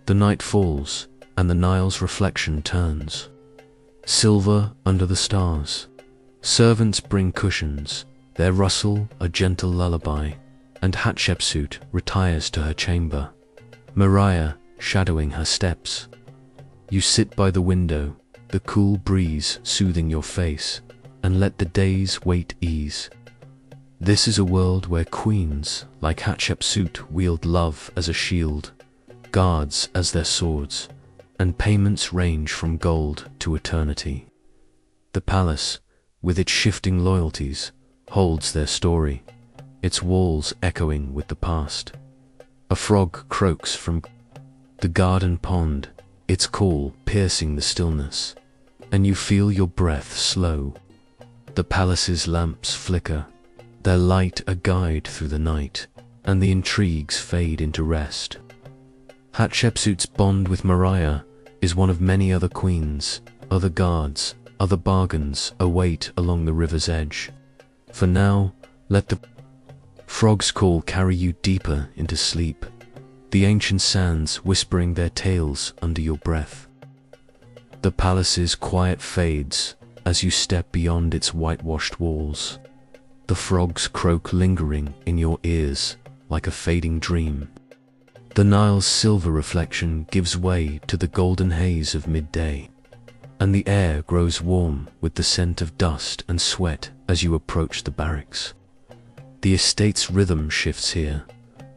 The night falls, and the Nile's reflection turns silver under the stars. Servants bring cushions, their rustle a gentle lullaby, and Hatshepsut retires to her chamber, Maria shadowing her steps. You sit by the window, the cool breeze soothing your face, and let the day's weight ease. This is a world where queens, like Hatshepsut, wield love as a shield, guards as their swords, and payments range from gold to eternity. The palace, with its shifting loyalties, holds their story, its walls echoing with the past. A frog croaks from the garden pond, its call piercing the stillness, and you feel your breath slow. The palace's lamps flicker, their light a guide through the night, and the intrigues fade into rest. Hatshepsut's bond with Maria is one of many other queens, other guards, other bargains await along the river's edge. For now, let the frog's call carry you deeper into sleep, the ancient sands whispering their tales under your breath. The palace's quiet fades as you step beyond its whitewashed walls, the frogs croak lingering in your ears like a fading dream. The Nile's silver reflection gives way to the golden haze of midday, and the air grows warm with the scent of dust and sweat as you approach the barracks. The estate's rhythm shifts here,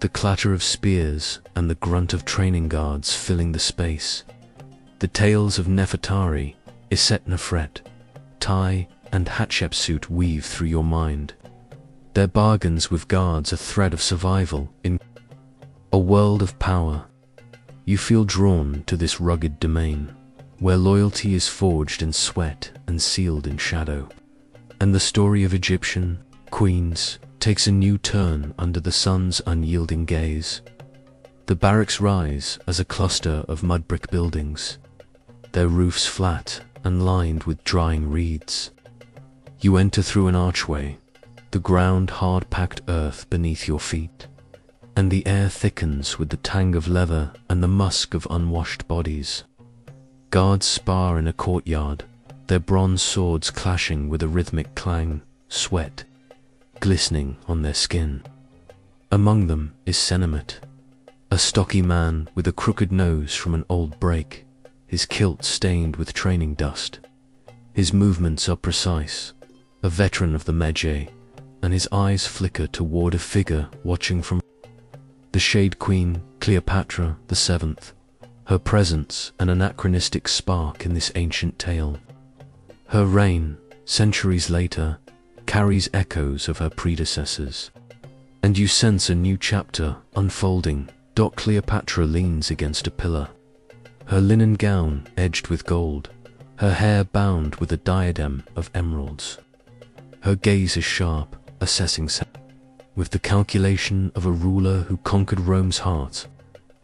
the clatter of spears and the grunt of training guards filling the space. The tales of Nefertari, Isetnefret, Tai, and Hatshepsut weave through your mind. Their bargains with guards a thread of survival in a world of power. You feel drawn to this rugged domain, where loyalty is forged in sweat and sealed in shadow. And the story of Egyptian queens takes a new turn under the sun's unyielding gaze. The barracks rise as a cluster of mud brick buildings, their roofs flat and lined with drying reeds. You enter through an archway, the ground hard-packed earth beneath your feet, and the air thickens with the tang of leather and the musk of unwashed bodies. Guards spar in a courtyard, their bronze swords clashing with a rhythmic clang, sweat glistening on their skin. Among them is Senemet, a stocky man with a crooked nose from an old break, his kilt stained with training dust. His movements are precise, a veteran of the Medjay, and his eyes flicker toward a figure watching from the Shade Queen, Cleopatra VII, her presence an anachronistic spark in this ancient tale. Her reign, centuries later, carries echoes of her predecessors, and you sense a new chapter unfolding. Cleopatra leans against a pillar, her linen gown edged with gold, her hair bound with a diadem of emeralds. Her gaze is sharp, assessing with the calculation of a ruler who conquered Rome's heart.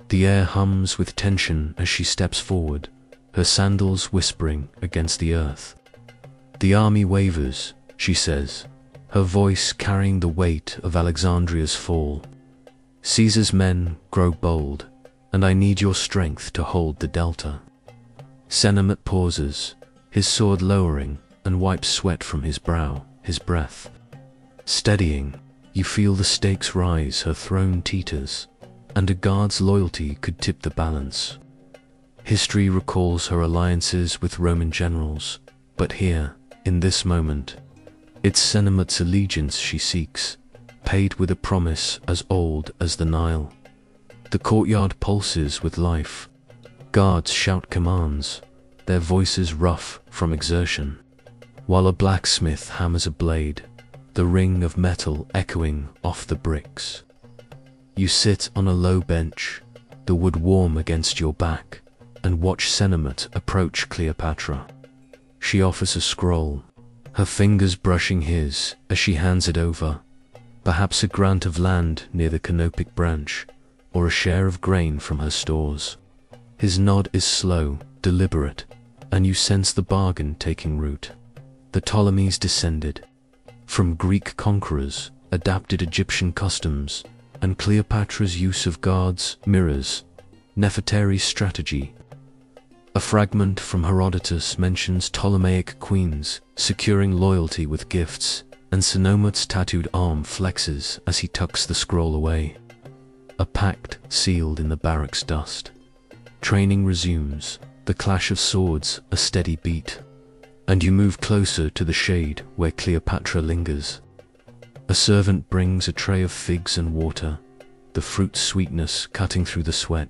The air hums with tension as she steps forward, her sandals whispering against the earth. The army wavers, she says, her voice carrying the weight of Alexandria's fall. Caesar's men grow bold, and I need your strength to hold the delta. Senemet pauses, his sword lowering, and wipes sweat from his brow, his breath steadying. You feel the stakes rise, her throne teeters, and a guard's loyalty could tip the balance. History recalls her alliances with Roman generals, but here, in this moment, it's Senemet's allegiance she seeks, paid with a promise as old as the Nile. The courtyard pulses with life. Guards shout commands, their voices rough from exertion, while a blacksmith hammers a blade, the ring of metal echoing off the bricks. You sit on a low bench, the wood warm against your back, and watch Senemet approach Cleopatra. She offers a scroll, her fingers brushing his as she hands it over, perhaps a grant of land near the canopic branch, or a share of grain from her stores. His nod is slow, deliberate, and you sense the bargain taking root. The Ptolemies descended from Greek conquerors, adapted Egyptian customs, and Cleopatra's use of guards, mirrors, Nefertari's strategy. A fragment from Herodotus mentions Ptolemaic queens securing loyalty with gifts, and Senomet's tattooed arm flexes as he tucks the scroll away. A pact sealed in the barracks dust. Training resumes, the clash of swords a steady beat, and you move closer to the shade where Cleopatra lingers. A servant brings a tray of figs and water, the fruit's sweetness cutting through the sweat.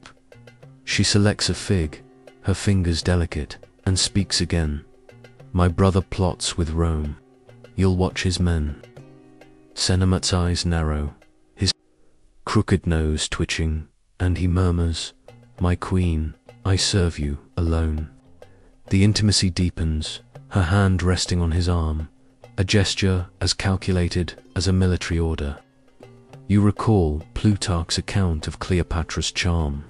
She selects a fig, her fingers delicate, and speaks again. My brother plots with Rome. You'll watch his men. Senomet's eyes narrow, his crooked nose twitching, and he murmurs, My queen, I serve you alone. The intimacy deepens, her hand resting on his arm, a gesture as calculated as a military order. You recall Plutarch's account of Cleopatra's charm,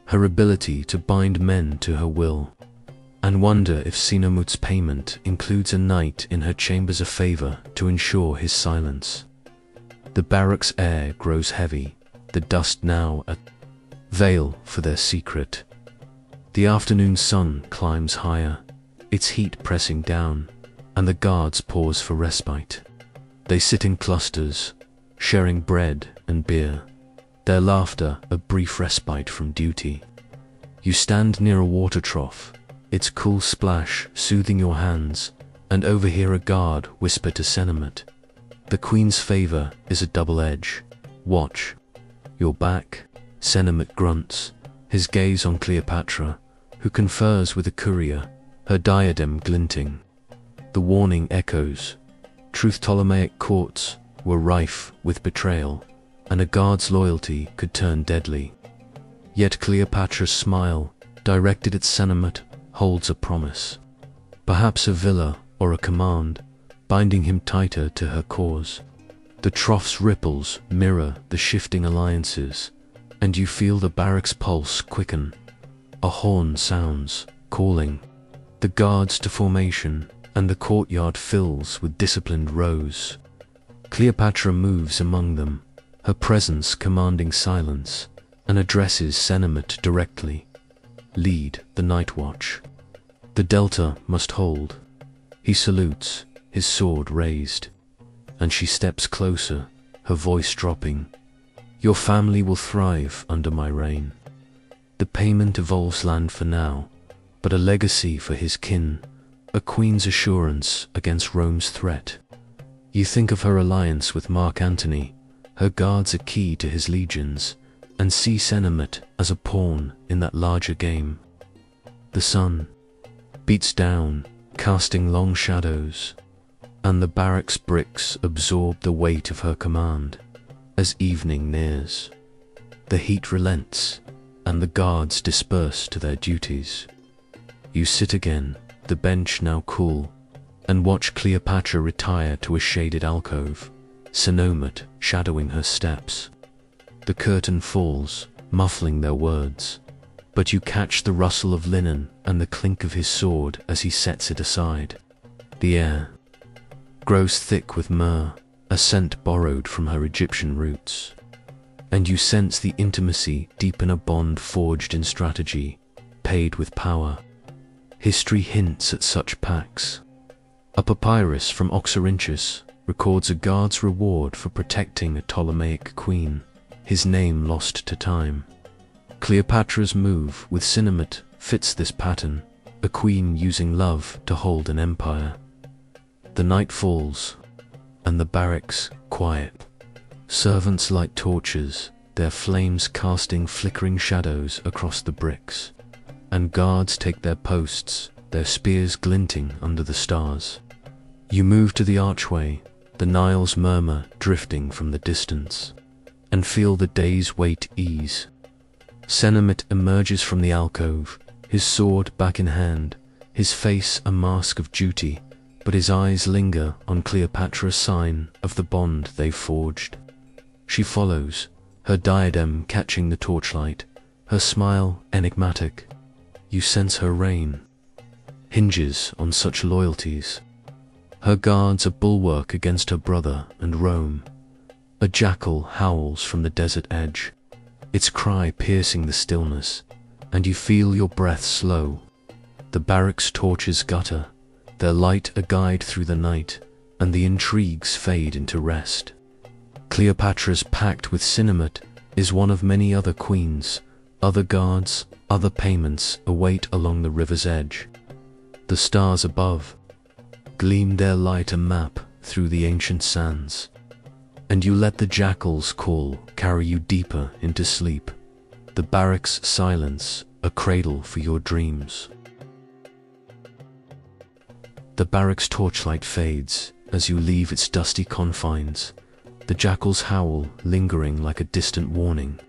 her ability to bind men to her will, and wonder if Senomet's payment includes a night in her chambers of favor to ensure his silence. The barracks air grows heavy, the dust now a veil for their secret. The afternoon sun climbs higher, its heat pressing down, and the guards pause for respite. They sit in clusters, sharing bread and beer, their laughter a brief respite from duty. You stand near a water trough, its cool splash soothing your hands, and overhear a guard whisper to Senomet, The queen's favor is a double edge. Watch your back. Senomet grunts, his gaze on Cleopatra, who confers with a courier, her diadem glinting. The warning echoes. Truth Ptolemaic courts were rife with betrayal, and a guard's loyalty could turn deadly. Yet Cleopatra's smile, directed at Senomet, holds a promise. Perhaps a villa or a command, binding him tighter to her cause. The trough's ripples mirror the shifting alliances, and you feel the barracks pulse quicken. A horn sounds, calling the guards to formation, and the courtyard fills with disciplined rows. Cleopatra moves among them, her presence commanding silence, and addresses Senomet directly. Lead the night watch. The delta must hold. He salutes, his sword raised, and she steps closer, her voice dropping. Your family will thrive under my reign. The payment evolves land for now, but a legacy for his kin, a queen's assurance against Rome's threat. You think of her alliance with Mark Antony, her guards a key to his legions, and see Senomet as a pawn in that larger game. The sun beats down, casting long shadows, and the barracks bricks absorb the weight of her command. As evening nears, the heat relents, and the guards disperse to their duties. You sit again, the bench now cool, and watch Cleopatra retire to a shaded alcove, Senomet shadowing her steps. The curtain falls, muffling their words, but you catch the rustle of linen and the clink of his sword as he sets it aside. The air grows thick with myrrh, a scent borrowed from her Egyptian roots, and you sense the intimacy deepen a bond forged in strategy, paid with power. History hints at such pacts. A papyrus from Oxyrhynchus records a guard's reward for protecting a Ptolemaic queen, his name lost to time. Cleopatra's move with Senomet fits this pattern, a queen using love to hold an empire. The night falls, and the barracks quiet. Servants light torches, their flames casting flickering shadows across the bricks, and guards take their posts, their spears glinting under the stars. You move to the archway, the Nile's murmur drifting from the distance, and feel the day's weight ease. Senomet emerges from the alcove, his sword back in hand, his face a mask of duty, but his eyes linger on Cleopatra, a sign of the bond they forged. She follows, her diadem catching the torchlight, her smile enigmatic. You sense her reign hinges on such loyalties. Her guards a bulwark against her brother and Rome. A jackal howls from the desert edge, its cry piercing the stillness, and you feel your breath slow. The barracks' torches gutter, their light a guide through the night, and the intrigues fade into rest. Cleopatra's pact with Cinnamate is one of many other queens. Other guards, other payments await along the river's edge. The stars above gleam their light a map through the ancient sands, and you let the jackal's call carry you deeper into sleep. The barracks' silence, a cradle for your dreams. The barracks' torchlight fades as you leave its dusty confines, the jackal's howl lingering like a distant warning.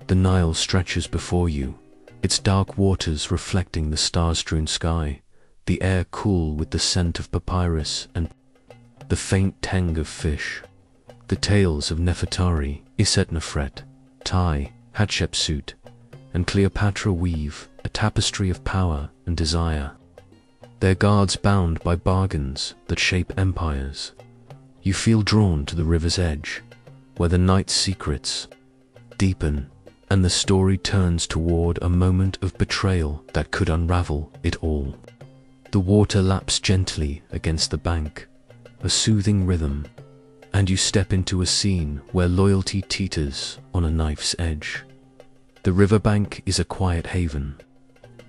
The Nile stretches before you, its dark waters reflecting the star-strewn sky, the air cool with the scent of papyrus and the faint tang of fish. The tales of Nefertari, Isetnofret, Tai, Hatshepsut, and Cleopatra weave a tapestry of power and desire. Their guards bound by bargains that shape empires. You feel drawn to the river's edge, where the night's secrets deepen, and the story turns toward a moment of betrayal that could unravel it all. The water laps gently against the bank, a soothing rhythm, and you step into a scene where loyalty teeters on a knife's edge. The riverbank is a quiet haven,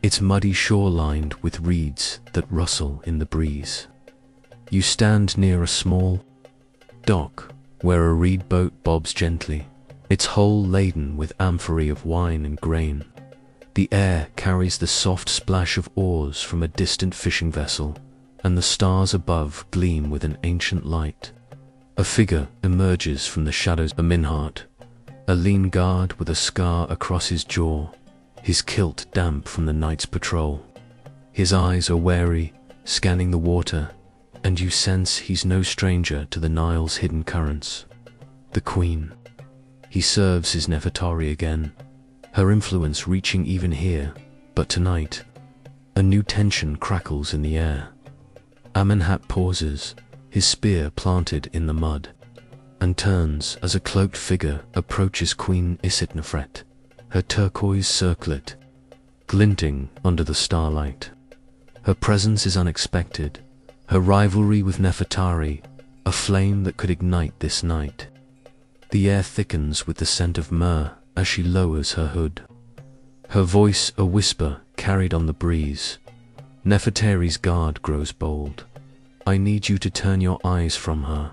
its muddy shore lined with reeds that rustle in the breeze. You stand near a small dock where a reed boat bobs gently, its hull laden with amphorae of wine and grain. The air carries the soft splash of oars from a distant fishing vessel, and the stars above gleam with an ancient light. A figure emerges from the shadows, a minhart, a lean guard with a scar across his jaw, his kilt damp from the night's patrol. His eyes are wary, scanning the water, and you sense he's no stranger to the Nile's hidden currents. The queen. He serves his Nefertari again, her influence reaching even here, but tonight, a new tension crackles in the air. Amenhotep pauses, his spear planted in the mud, and turns as a cloaked figure approaches Queen Isetnofret, her turquoise circlet glinting under the starlight. Her presence is unexpected, her rivalry with Nefertari, a flame that could ignite this night. The air thickens with the scent of myrrh as she lowers her hood, her voice a whisper carried on the breeze. Nefertari's guard grows bold. I need you to turn your eyes from her.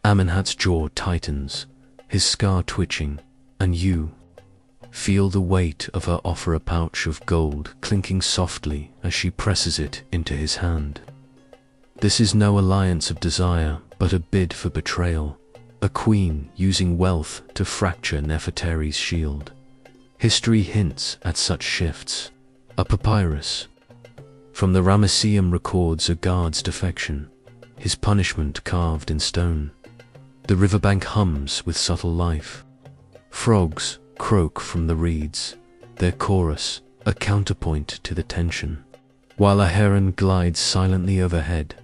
Amenhotep's jaw tightens, his scar twitching, and you feel the weight of her offer, a pouch of gold clinking softly as she presses it into his hand. This is no alliance of desire, but a bid for betrayal. A queen using wealth to fracture Nefertari's shield. History hints at such shifts. A papyrus from the Ramesseum records a guard's defection, his punishment carved in stone. The riverbank hums with subtle life. Frogs croak from the reeds, their chorus a counterpoint to the tension, while a heron glides silently overhead,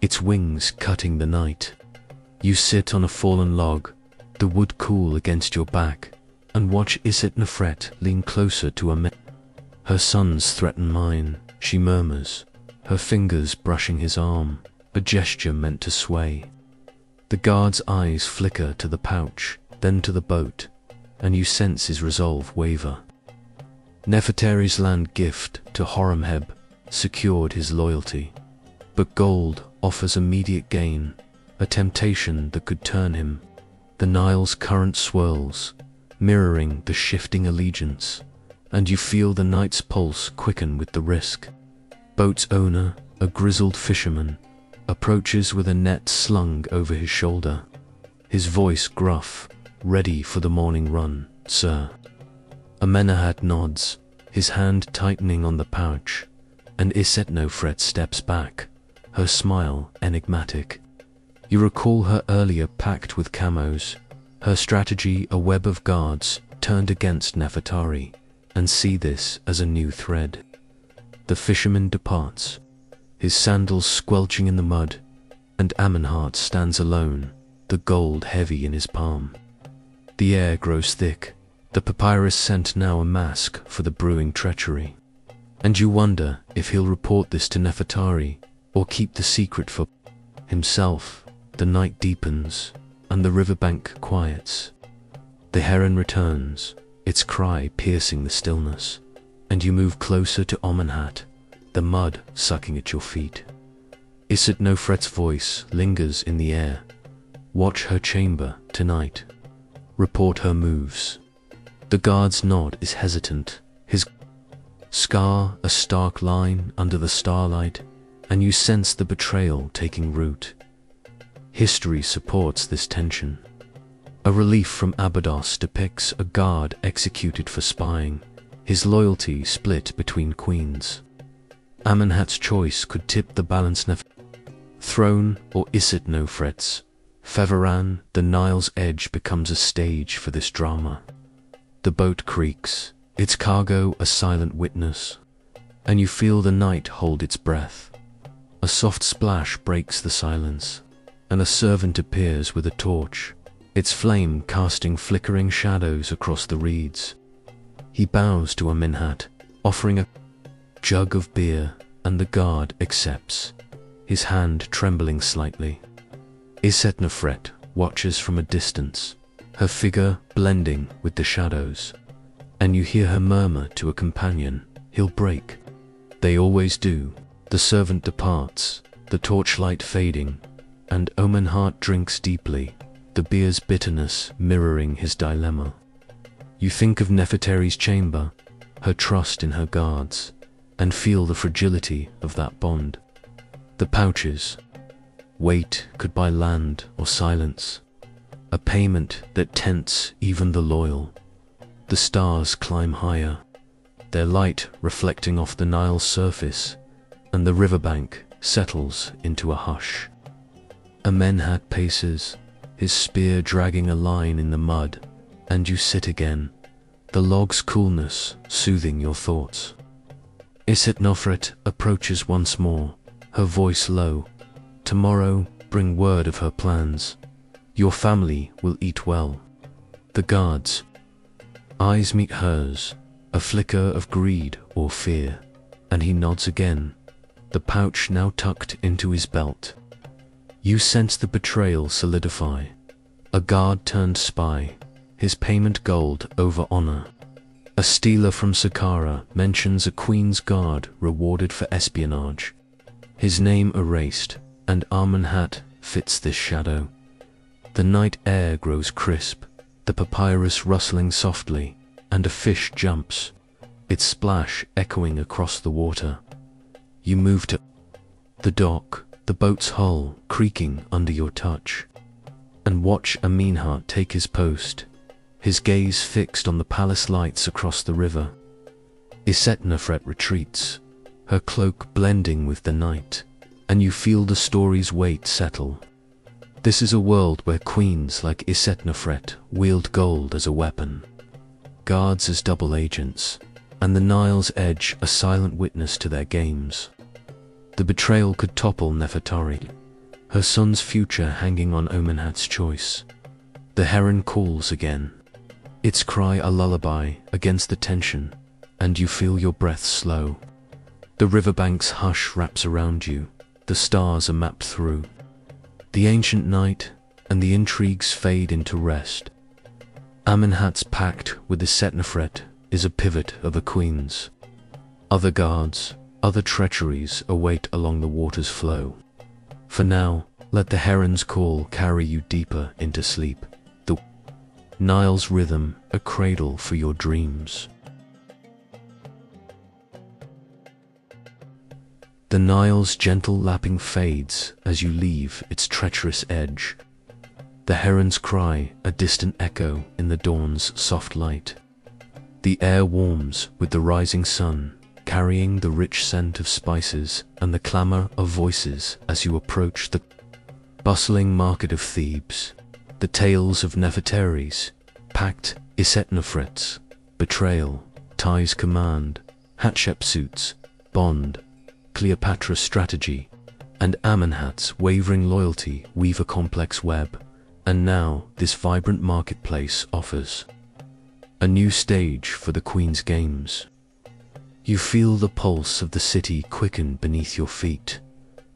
its wings cutting the night. You sit on a fallen log, the wood cool against your back, and watch Isetnofret lean closer to her sons threaten mine, she murmurs, her fingers brushing his arm, a gesture meant to sway. The guard's eyes flicker to the pouch, then to the boat, and you sense his resolve waver. Nefertari's land gift to Horemheb secured his loyalty, but gold offers immediate gain, a temptation that could turn him. The Nile's current swirls, mirroring the shifting allegiance, and you feel the night's pulse quicken with the risk. Boat's owner, a grizzled fisherman, approaches with a net slung over his shoulder, his voice gruff, ready for the morning run, sir. Amenhotep nods, his hand tightening on the pouch, and Isetnofret steps back, her smile enigmatic. You recall her earlier pact with camos, her strategy a web of guards turned against Nefertari, and see this as a new thread. The fisherman departs, his sandals squelching in the mud, and Amenhotep stands alone, the gold heavy in his palm. The air grows thick, the papyrus scent now a mask for the brewing treachery. And you wonder if he'll report this to Nefertari, or keep the secret for himself. The night deepens, and the riverbank quiets. The heron returns, its cry piercing the stillness, and you move closer to Amenhotep, the mud sucking at your feet. Isitnofret's voice lingers in the air. Watch her chamber tonight. Report her moves. The guard's nod is hesitant, his scar a stark line under the starlight, and you sense the betrayal taking root. History supports this tension. A relief from Abydos depicts a guard executed for spying, his loyalty split between queens. Amenhotep's choice could tip the balance. Throne or Isitnofret's. Feveran, the Nile's edge becomes a stage for this drama. The boat creaks, its cargo a silent witness, and you feel the night hold its breath. A soft splash breaks the silence, and a servant appears with a torch, its flame casting flickering shadows across the reeds. He bows to Amenhotep, offering a jug of beer, and the guard accepts, his hand trembling slightly. Isitnofret watches from a distance, her figure blending with the shadows, and you hear her murmur to a companion, "He'll break." They always do. The servant departs, the torchlight fading, and Amenhotep drinks deeply, the beer's bitterness mirroring his dilemma. You think of Nefertari's chamber, her trust in her guards, and feel the fragility of that bond. The pouches. Weight could buy land or silence, a payment that tempts even the loyal. The stars climb higher, their light reflecting off the Nile's surface, and the riverbank settles into a hush. Amenhotep paces, his spear dragging a line in the mud, and you sit again, the log's coolness soothing your thoughts. Isitnofret approaches once more, her voice low. Tomorrow, bring word of her plans. Your family will eat well. The guard's eyes meet hers, a flicker of greed or fear, and he nods again, the pouch now tucked into his belt. You sense the betrayal solidify. A guard turned spy, his payment gold over honor. A stealer from Saqqara mentions a queen's guard rewarded for espionage. His name erased, and Amenhotep fits this shadow. The night air grows crisp, the papyrus rustling softly, and a fish jumps, its splash echoing across the water. You move to the dock, the boat's hull creaking under your touch, and watch Amenhotep take his post, his gaze fixed on the palace lights across the river. Isitnofret retreats, her cloak blending with the night, and you feel the story's weight settle. This is a world where queens like Isitnofret wield gold as a weapon, guards as double agents, and the Nile's edge a silent witness to their games. The betrayal could topple Nefertari, her son's future hanging on Amenhotep's choice. The heron calls again, its cry a lullaby against the tension, and you feel your breath slow. The riverbank's hush wraps around you, the stars are mapped through. The ancient night and the intrigues fade into rest. Amenhotep's pact with Isitnofret is a pivot of a queen's. Other guards, other treacheries await along the water's flow. For now, let the heron's call carry you deeper into sleep. The Nile's rhythm, a cradle for your dreams. The Nile's gentle lapping fades as you leave its treacherous edge. The heron's cry, a distant echo in the dawn's soft light. The air warms with the rising sun, carrying the rich scent of spices and the clamor of voices as you approach the bustling market of Thebes. The tales of Nefertaris, Pact, Isetnofrets, Betrayal, Tai's Command, Hatshepsut's Bond, Cleopatra's Strategy, and Amenhotep's wavering loyalty weave a complex web. And now this vibrant marketplace offers a new stage for the Queen's Games. You feel the pulse of the city quicken beneath your feet,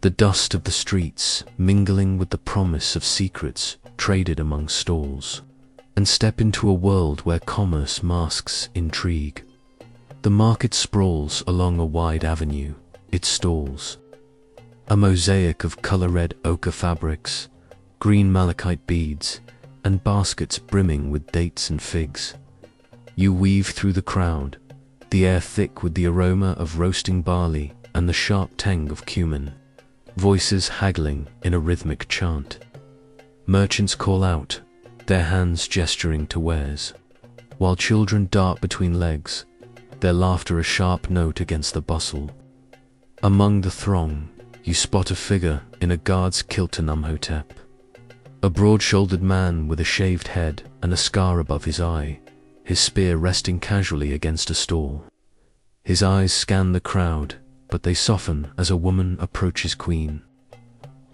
the dust of the streets mingling with the promise of secrets traded among stalls, and step into a world where commerce masks intrigue. The market sprawls along a wide avenue, its stalls, a mosaic of color-red ochre fabrics, green malachite beads, and baskets brimming with dates and figs. You weave through the crowd, the air thick with the aroma of roasting barley and the sharp tang of cumin, voices haggling in a rhythmic chant. Merchants call out, their hands gesturing to wares, while children dart between legs, their laughter a sharp note against the bustle. Among the throng, you spot a figure in a guard's kilt to Amenhotep, a broad-shouldered man with a shaved head and a scar above his eye, his spear resting casually against a stall. His eyes scan the crowd, but they soften as a woman approaches Queen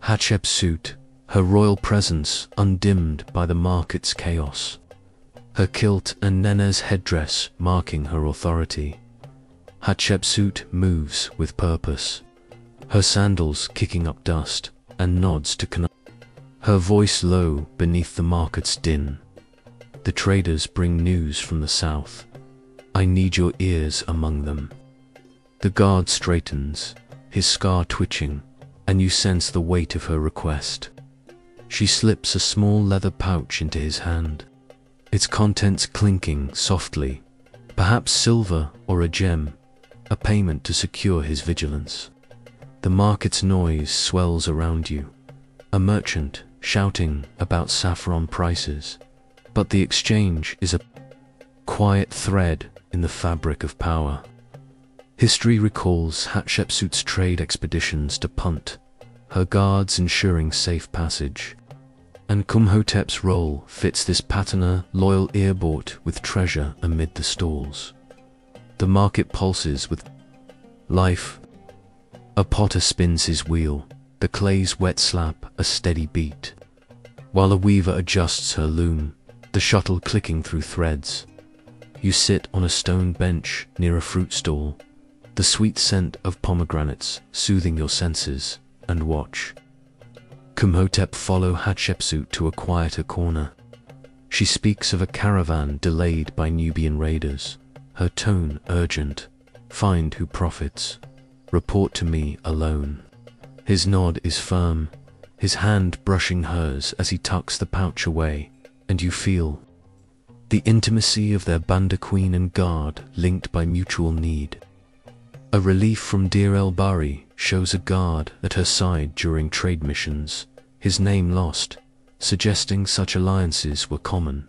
Hatshepsut, her royal presence undimmed by the market's chaos, her kilt and Nene's headdress marking her authority. Hatshepsut moves with purpose, her sandals kicking up dust, and nods to Canaan. Her voice low beneath the market's din. The traders bring news from the south. I need your ears among them. The guard straightens, his scar twitching, and you sense the weight of her request. She slips a small leather pouch into his hand, its contents clinking softly, perhaps silver or a gem, a payment to secure his vigilance. The market's noise swells around you, a merchant shouting about saffron prices, but the exchange is a quiet thread in the fabric of power. History recalls Hatshepsut's trade expeditions to Punt, her guards ensuring safe passage, and Amenhotep's role fits this pattern, loyal ear bought with treasure amid the stalls. The market pulses with life. A potter spins his wheel, the clay's wet slap a steady beat, while a weaver adjusts her loom, the shuttle clicking through threads. You sit on a stone bench near a fruit stall, the sweet scent of pomegranates soothing your senses, and watch Amenhotep follow Hatshepsut to a quieter corner. She speaks of a caravan delayed by Nubian raiders, her tone urgent. Find who profits. Report to me alone. His nod is firm, his hand brushing hers as he tucks the pouch away, and you feel the intimacy of their Banda Queen and guard linked by mutual need. A relief from Deir el-Bahri shows a guard at her side during trade missions, his name lost, suggesting such alliances were common.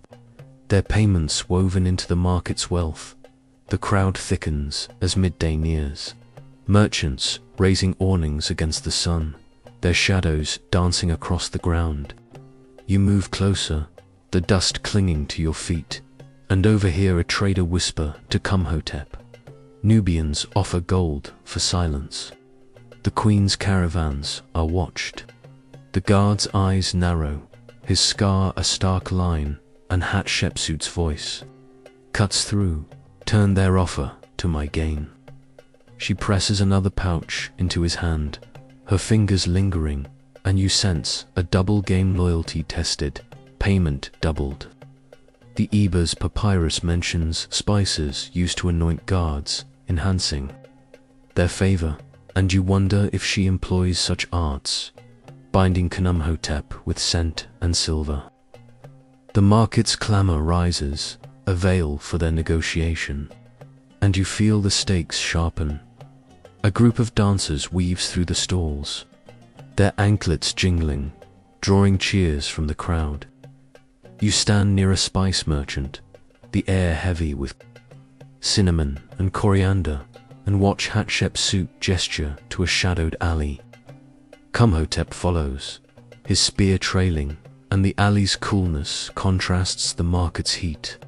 Their payments woven into the market's wealth. The crowd thickens as midday nears. Merchants raising awnings against the sun, their shadows dancing across the ground. You move closer, the dust clinging to your feet, and overhear a trader whisper to Amenhotep. Nubians offer gold for silence. The Queen's caravans are watched. The guard's eyes narrow, his scar a stark line, and Hatshepsut's voice cuts through. Turn their offer to my gain. She presses another pouch into his hand, her fingers lingering, and you sense a double game loyalty tested, payment doubled. The Eber's papyrus mentions spices used to anoint guards, enhancing their favor, and you wonder if she employs such arts, binding Amenhotep with scent and silver. The market's clamor rises, a veil for their negotiation, and you feel the stakes sharpen. A group of dancers weaves through the stalls, their anklets jingling, drawing cheers from the crowd. You stand near a spice merchant, the air heavy with cinnamon and coriander, and watch Hatshepsut gesture to a shadowed alley. Kumhotep follows, his spear trailing, and the alley's coolness contrasts the market's heat.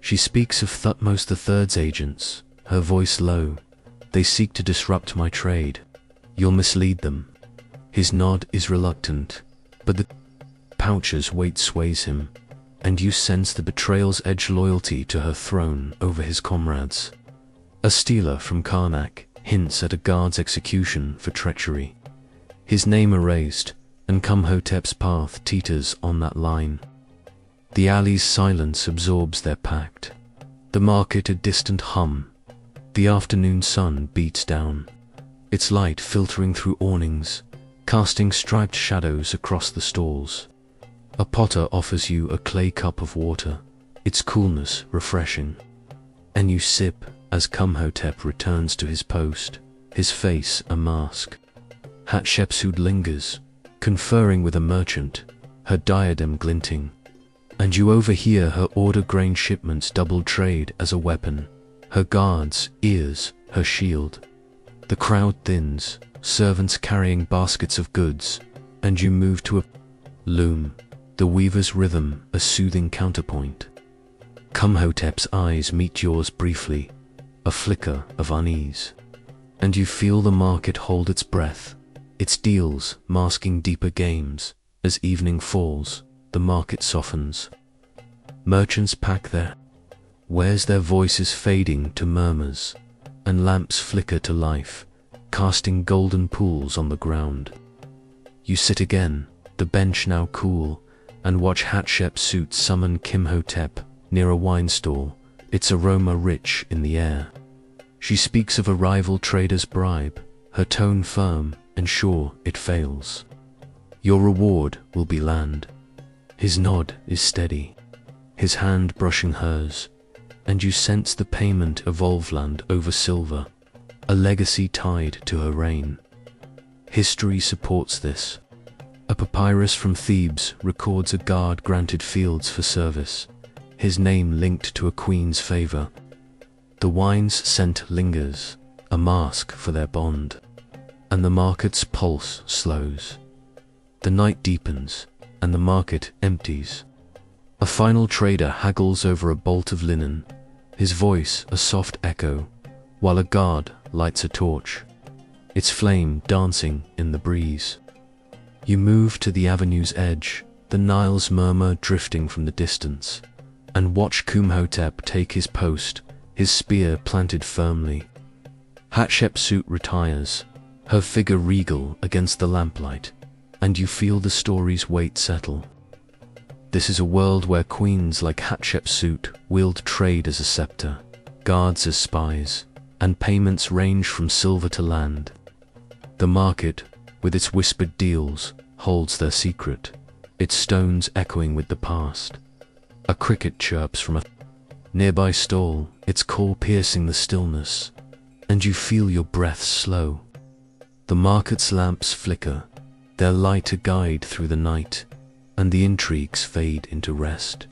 She speaks of Thutmose III's agents, her voice low. They seek to disrupt my trade. You'll mislead them. His nod is reluctant, but the pouch's weight sways him, and you sense the betrayal's edge loyalty to her throne over his comrades. A stealer from Karnak hints at a guard's execution for treachery. His name erased, and Kumhotep's path teeters on that line. The alley's silence absorbs their pact. The market a distant hum. The afternoon sun beats down, its light filtering through awnings, casting striped shadows across the stalls. A potter offers you a clay cup of water, its coolness refreshing. And you sip as Kumhotep returns to his post, his face a mask. Hatshepsut lingers, conferring with a merchant, her diadem glinting, and you overhear her order grain shipments double trade as a weapon, her guards' ears, her shield. The crowd thins, servants carrying baskets of goods, and you move to a loom, the weaver's rhythm a soothing counterpoint. Kumhotep's eyes meet yours briefly, a flicker of unease, and you feel the market hold its breath, its deals masking deeper games. As evening falls, the market softens. Merchants pack their wares, their voices fading to murmurs, and lamps flicker to life, casting golden pools on the ground. You sit again, the bench now cool, and watch Hatshepsut summon Kumhotep near a wine stall, its aroma rich in the air. She speaks of a rival trader's bribe, her tone firm and sure it fails. Your reward will be land. His nod is steady, his hand brushing hers, and you sense the payment evolve land over silver, a legacy tied to her reign. History supports this. A papyrus from Thebes records a guard granted fields for service, his name linked to a queen's favor. The wine's scent lingers, a mask for their bond, and the market's pulse slows. The night deepens, and the market empties. A final trader haggles over a bolt of linen, his voice a soft echo, while a guard lights a torch, its flame dancing in the breeze. You move to the avenue's edge, the Nile's murmur drifting from the distance, and watch Kumhotep take his post, his spear planted firmly. Hatshepsut retires, her figure regal against the lamplight, and you feel the story's weight settle. This is a world where queens like Hatshepsut wield trade as a scepter, guards as spies, and payments range from silver to land. The market, with its whispered deals, holds their secret, its stones echoing with the past. A cricket chirps from a nearby stall, its call piercing the stillness, and you feel your breath slow. The market's lamps flicker, their light a guide through the night, and the intrigues fade into rest.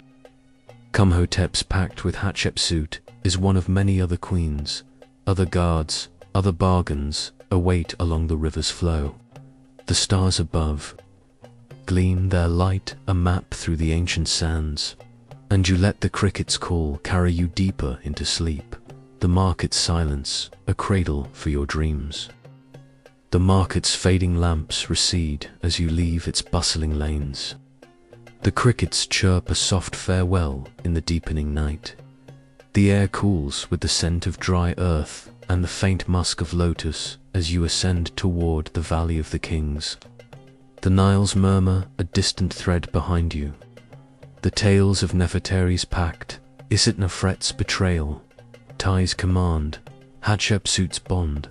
Kumhotep's pact with Hatshepsut is one of many other queens. Other guards, other bargains await along the river's flow. The stars above gleam their light a map through the ancient sands, and you let the cricket's call carry you deeper into sleep, the market's silence a cradle for your dreams. The market's fading lamps recede as you leave its bustling lanes. The crickets chirp a soft farewell in the deepening night. The air cools with the scent of dry earth and the faint musk of lotus as you ascend toward the Valley of the Kings. The Nile's murmur a distant thread behind you. The tales of Nefertari's pact, Isitnefret's betrayal, Tai's command, Hatshepsut's bond,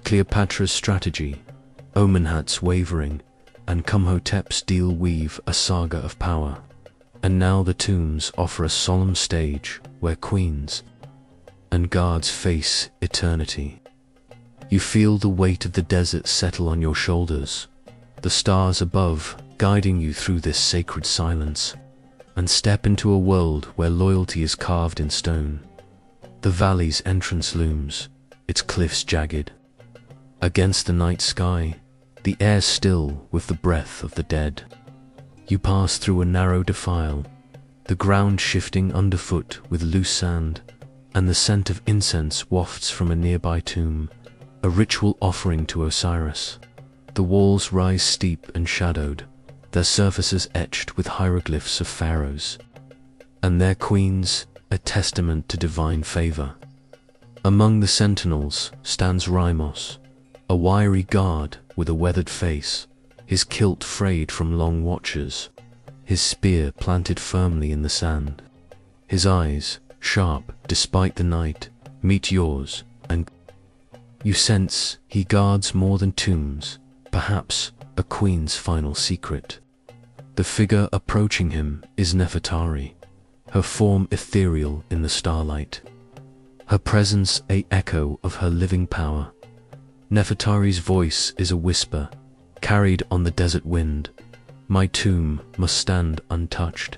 Cleopatra's strategy, Omenhat's wavering, and Kumhotep's deal weave a saga of power. And now the tombs offer a solemn stage where queens and guards face eternity. You feel the weight of the desert settle on your shoulders, the stars above guiding you through this sacred silence, and step into a world where loyalty is carved in stone. The valley's entrance looms, its cliffs jagged. Against the night sky, the air still with the breath of the dead. You pass through a narrow defile, the ground shifting underfoot with loose sand, and the scent of incense wafts from a nearby tomb, a ritual offering to Osiris. The walls rise steep and shadowed, their surfaces etched with hieroglyphs of pharaohs, and their queens a testament to divine favor. Among the sentinels stands Rymos, a wiry guard with a weathered face, his kilt frayed from long watches, his spear planted firmly in the sand. His eyes, sharp despite the night, meet yours, and you sense he guards more than tombs, perhaps a queen's final secret. The figure approaching him is Nefertari, her form ethereal in the starlight, her presence an echo of her living power. Nefertari's voice is a whisper, carried on the desert wind. My tomb must stand untouched.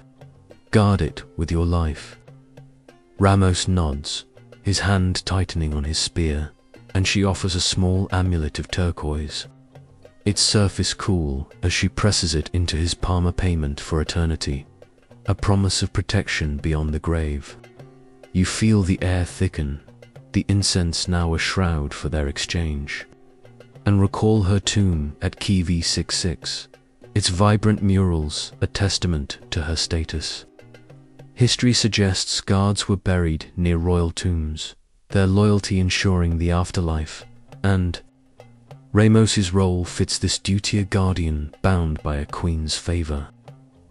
Guard it with your life. Ramos nods, his hand tightening on his spear, and she offers a small amulet of turquoise, its surface cool as she presses it into his palm, a payment for eternity, a promise of protection beyond the grave. You feel the air thicken, the incense now a shroud for their exchange, and recall her tomb at Key V66, its vibrant murals a testament to her status. History suggests guards were buried near royal tombs, their loyalty ensuring the afterlife, and Ramos's role fits this duty, a guardian bound by a queen's favor.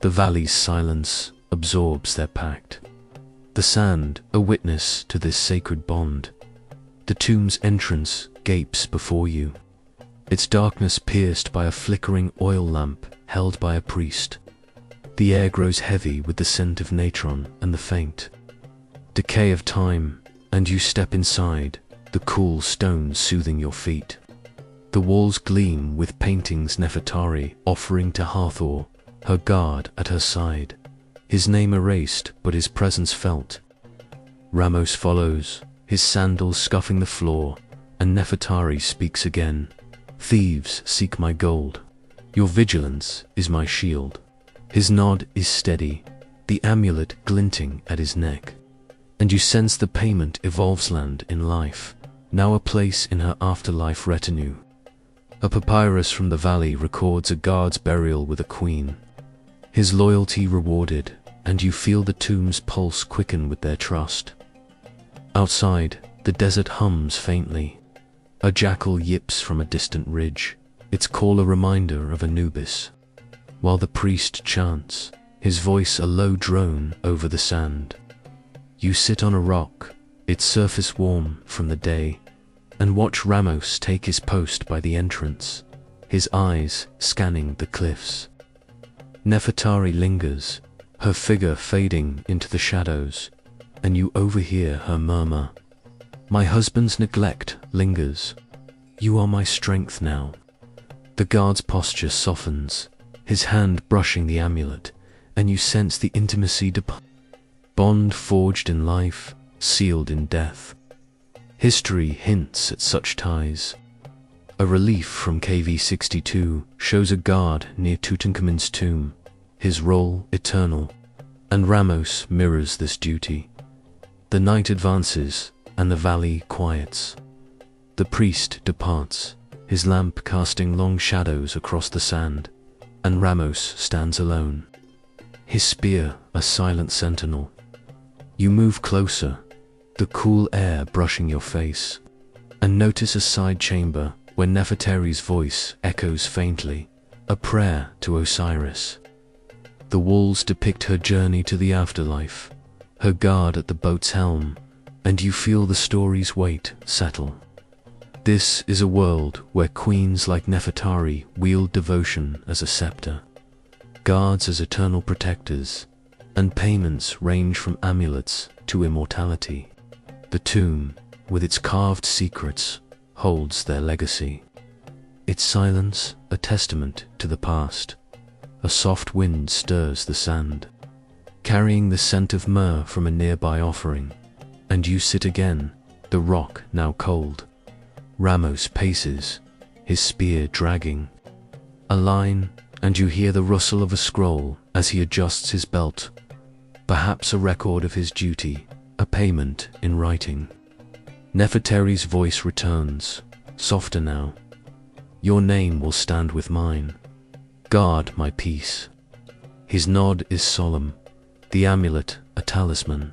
The valley's silence absorbs their pact, the sand a witness to this sacred bond. The tomb's entrance gapes before you, its darkness pierced by a flickering oil lamp held by a priest. The air grows heavy with the scent of natron and the faint decay of time, and you step inside, the cool stones soothing your feet. The walls gleam with paintings, Nefertari offering to Hathor, her guard at her side, his name erased but his presence felt. Ramos follows, his sandals scuffing the floor, and Nefertari speaks again. Thieves seek my gold. Your vigilance is my shield. His nod is steady, the amulet glinting at his neck, and you sense the payment evolves land in life, now a place in her afterlife retinue. A papyrus from the valley records a guard's burial with a queen, his loyalty rewarded, and you feel the tomb's pulse quicken with their trust. Outside, the desert hums faintly. A jackal yips from a distant ridge, its call a reminder of Anubis, while the priest chants, his voice a low drone over the sand. You sit on a rock, its surface warm from the day, and watch Ramos take his post by the entrance, his eyes scanning the cliffs. Nefertari lingers, her figure fading into the shadows, and you overhear her murmur, "My husband's neglect lingers. You are my strength now." The guard's posture softens, his hand brushing the amulet, and you sense the intimacy bond forged in life, sealed in death. History hints at such ties. A relief from KV62 shows a guard near Tutankhamun's tomb, his role eternal, and Ramos mirrors this duty. The night advances, and the valley quiets. The priest departs, his lamp casting long shadows across the sand, and Ramos stands alone, his spear a silent sentinel. You move closer, the cool air brushing your face, and notice a side chamber where Nefertari's voice echoes faintly, a prayer to Osiris. The walls depict her journey to the afterlife, her guard at the boat's helm, and you feel the story's weight settle. This is a world where queens like Nefertari wield devotion as a scepter, guards as eternal protectors, and payments range from amulets to immortality. The tomb, with its carved secrets, holds their legacy. Its silence a testament to the past. A soft wind stirs the sand, carrying the scent of myrrh from a nearby offering, and you sit again, the rock now cold. Ramos paces, his spear dragging a line, and you hear the rustle of a scroll as he adjusts his belt. Perhaps a record of his duty, a payment in writing. Nefertari's voice returns, softer now. Your name will stand with mine. Guard my peace. His nod is solemn, the amulet a talisman,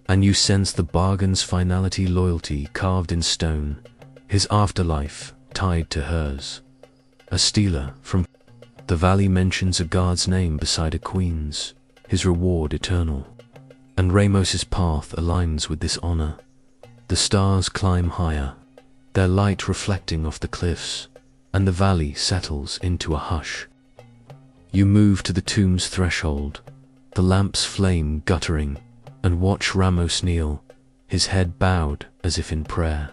and you sense the bargain's finality, loyalty carved in stone, his afterlife tied to hers. A stealer from the valley mentions a guard's name beside a queen's, his reward eternal. And Ramos's path aligns with this honor. The stars climb higher, their light reflecting off the cliffs, and the valley settles into a hush. You move to the tomb's threshold, the lamp's flame guttering, and watch Ramos kneel, his head bowed as if in prayer.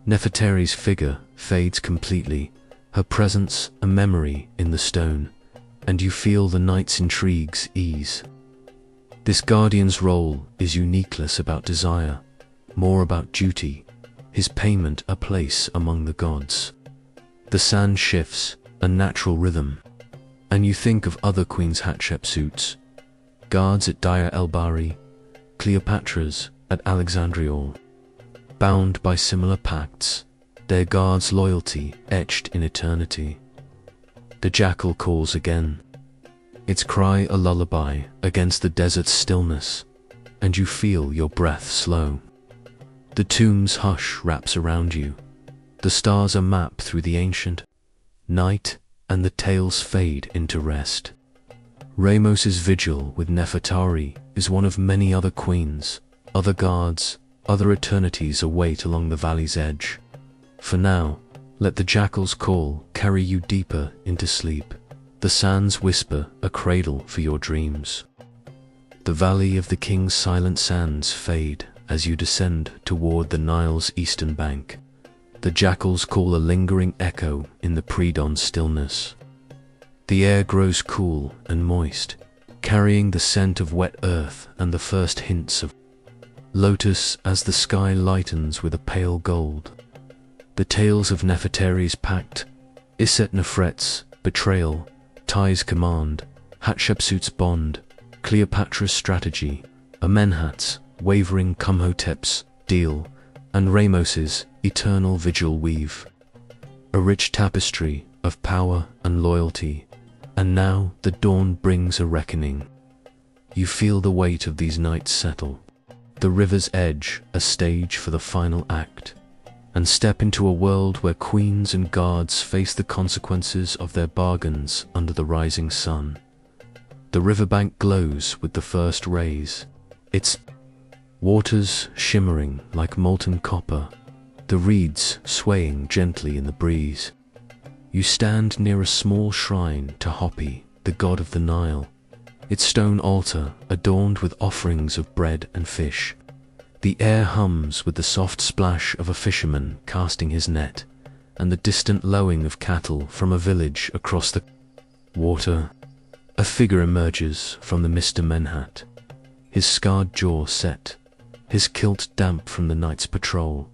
Nefertari's figure fades completely, her presence a memory in the stone, and you feel the night's intrigues ease. This guardian's role is unique, less about desire, more about duty, his payment a place among the gods. The sand shifts, a natural rhythm, and you think of other Queen's Hatshepsuts, guards at Deir el-Bahari, Cleopatra's at Alexandria, bound by similar pacts, their guards' loyalty etched in eternity. The jackal calls again, its cry a lullaby against the desert's stillness, and you feel your breath slow. The tomb's hush wraps around you, the stars a map through the ancient night, and the tales fade into rest. Ramos's vigil with Nefertari is one of many other queens, other guards, other eternities await along the valley's edge. For now, let the jackal's call carry you deeper into sleep, the sands whisper a cradle for your dreams. The valley of the king's silent sands fade as you descend toward the Nile's eastern bank. The jackals call a lingering echo in the pre-dawn stillness. The air grows cool and moist, carrying the scent of wet earth and the first hints of lotus as the sky lightens with a pale gold. The tales of Nefertari's pact, Iset Nefret's betrayal, Ty's command, Hatshepsut's bond, Cleopatra's strategy, Amenhotep's wavering Kumhotep's deal, and Ramos's eternal vigil weave. A rich tapestry of power and loyalty, and now the dawn brings a reckoning. You feel the weight of these nights settle, the river's edge a stage for the final act, and step into a world where queens and guards face the consequences of their bargains under the rising sun. The riverbank glows with the first rays, its waters shimmering like molten copper, the reeds swaying gently in the breeze. You stand near a small shrine to Hopi, the god of the Nile, its stone altar adorned with offerings of bread and fish. The air hums with the soft splash of a fisherman casting his net, and the distant lowing of cattle from a village across the water. A figure emerges from the Mr. Menhat, his scarred jaw set, his kilt damp from the night's patrol,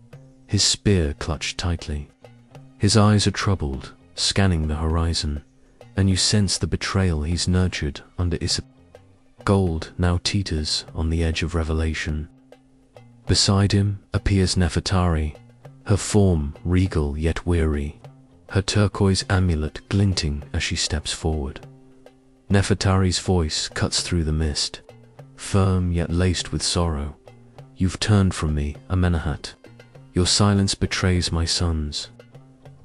his spear clutched tightly. His eyes are troubled, scanning the horizon, and you sense the betrayal he's nurtured under Issa. Gold now teeters on the edge of revelation. Beside him appears Nefertari, her form regal yet weary, her turquoise amulet glinting as she steps forward. Nefertari's voice cuts through the mist, firm yet laced with sorrow. You've turned from me, Amenhotep. Your silence betrays my sons.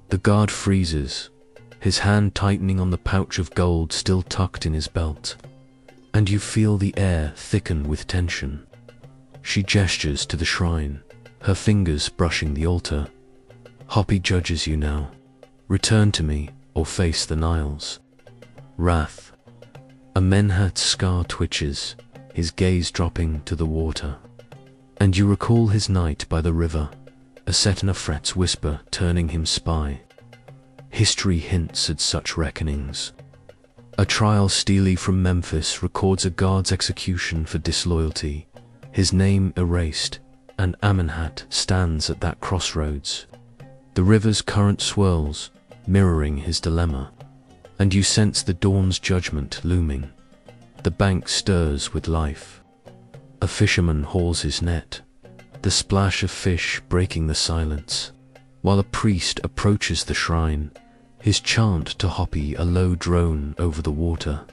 The guard freezes, his hand tightening on the pouch of gold still tucked in his belt, and you feel the air thicken with tension. She gestures to the shrine, her fingers brushing the altar. Hopi judges you now. Return to me, or face the Niles. Wrath. Amenhotep's scar twitches, his gaze dropping to the water. And you recall his night by the river, Iset Nefret's whisper turning him spy. History hints at such reckonings. A trial stele from Memphis records a guard's execution for disloyalty, his name erased, and Amenhat stands at that crossroads. The river's current swirls, mirroring his dilemma, and you sense the dawn's judgment looming. The bank stirs with life. A fisherman hauls his net, the splash of fish breaking the silence, while a priest approaches the shrine, his chant to Hopi a low drone over the water.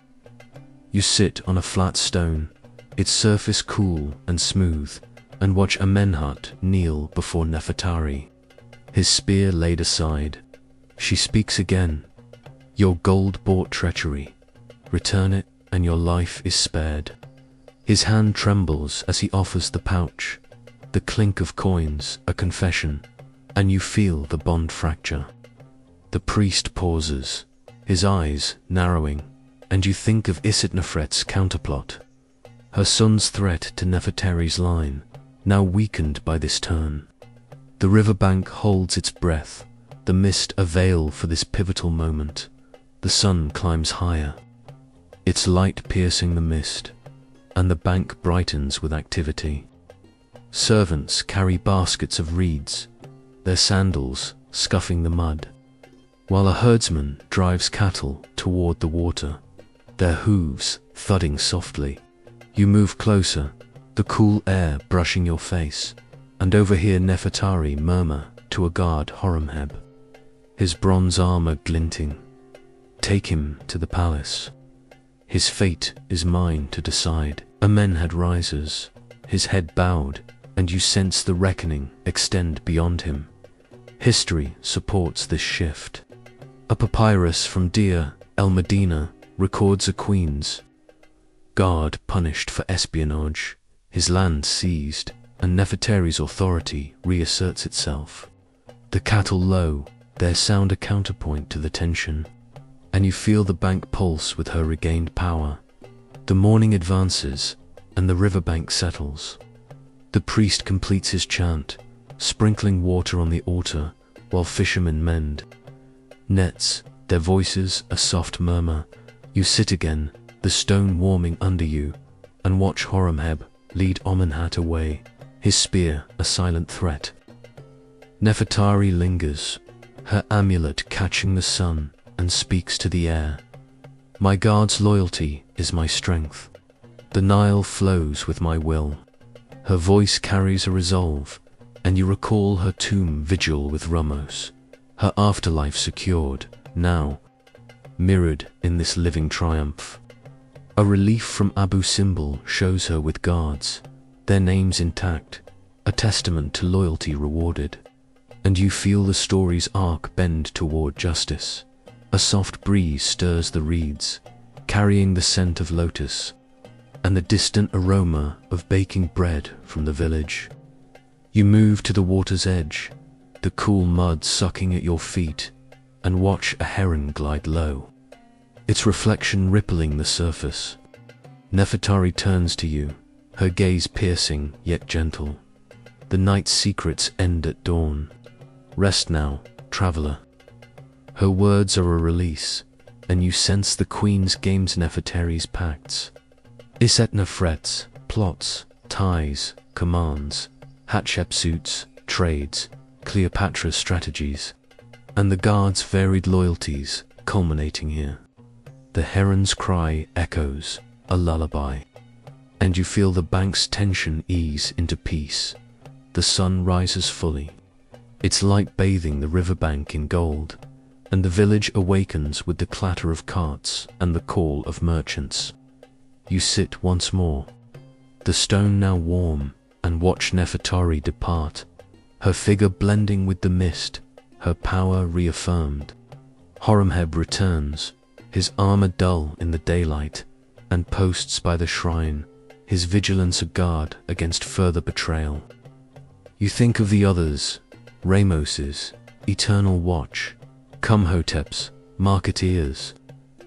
You sit on a flat stone, its surface cool and smooth, and watch Amenhat kneel before Nefertari, his spear laid aside. She speaks again. Your gold bought treachery. Return it, and your life is spared. His hand trembles as he offers the pouch, the clink of coins, a confession, and you feel the bond fracture. The priest pauses, his eyes narrowing, and you think of Isitnefret's counterplot, her son's threat to Nefertari's line, now weakened by this turn. The riverbank holds its breath, the mist a veil for this pivotal moment. The sun climbs higher, its light piercing the mist, and the bank brightens with activity. Servants carry baskets of reeds, their sandals scuffing the mud, while a herdsman drives cattle toward the water, their hooves thudding softly. You move closer, the cool air brushing your face, and overhear Nefertari murmur to a guard Horemheb, his bronze armor glinting. Take him to the palace. His fate is mine to decide. Amenhad rises, his head bowed, and you sense the reckoning extend beyond him. History supports this shift. A papyrus from Deir el-Medina records a queen's guard punished for espionage, his land seized, and Nefertari's authority reasserts itself. The cattle low, their sound a counterpoint to the tension, and you feel the bank pulse with her regained power. The morning advances, and the riverbank settles. The priest completes his chant, sprinkling water on the altar, while fishermen mend nets, their voices a soft murmur. You sit again, the stone warming under you, and watch Horemheb lead Amenhat away, his spear a silent threat. Nefertari lingers, her amulet catching the sun, and speaks to the air. My guard's loyalty is my strength. The Nile flows with my will. Her voice carries a resolve, and you recall her tomb vigil with Ramos, her afterlife secured, now mirrored in this living triumph. A relief from Abu Simbel shows her with guards, their names intact, a testament to loyalty rewarded. And you feel the story's arc bend toward justice. A soft breeze stirs the reeds, carrying the scent of lotus, and the distant aroma of baking bread from the village. You move to the water's edge, the cool mud sucking at your feet, and watch a heron glide low, its reflection rippling the surface. Nefertari turns to you, her gaze piercing yet gentle. The night's secrets end at dawn. Rest now, traveler. Her words are a release, and you sense the queen's games Nefertari's pacts. Isetnefret's plots, ties, commands, Hatshepsut's trades, Cleopatra's strategies, and the guards' varied loyalties culminating here. The heron's cry echoes, a lullaby, and you feel the bank's tension ease into peace. The sun rises fully, its light bathing the riverbank in gold, and the village awakens with the clatter of carts and the call of merchants. You sit once more, the stone now warm, and watch Nefertari depart, her figure blending with the mist, her power reaffirmed. Horemheb returns, his armor dull in the daylight, and posts by the shrine, his vigilance a guard against further betrayal. You think of the others, Ramoses, eternal watch, Kumhotep's, marketeers,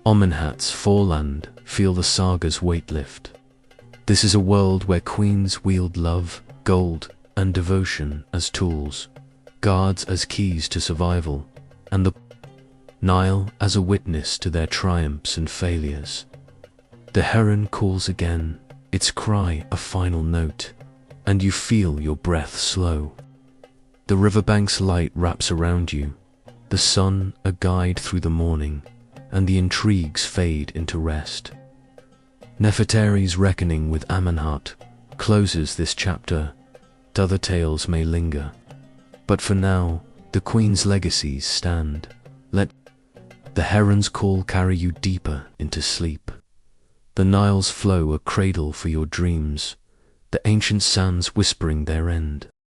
Amenhat's foreland feel the saga's weight lift. This is a world where queens wield love, gold, and devotion as tools, guards as keys to survival, and the Nile as a witness to their triumphs and failures. The heron calls again, its cry a final note, and you feel your breath slow. The riverbank's light wraps around you, the sun a guide through the morning, and the intrigues fade into rest. Nefertari's reckoning with Amenhotep closes this chapter. Other tales may linger, but for now, the Queen's legacies stand. Let the heron's call carry you deeper into sleep. The Nile's flow a cradle for your dreams, the ancient sands whispering their end.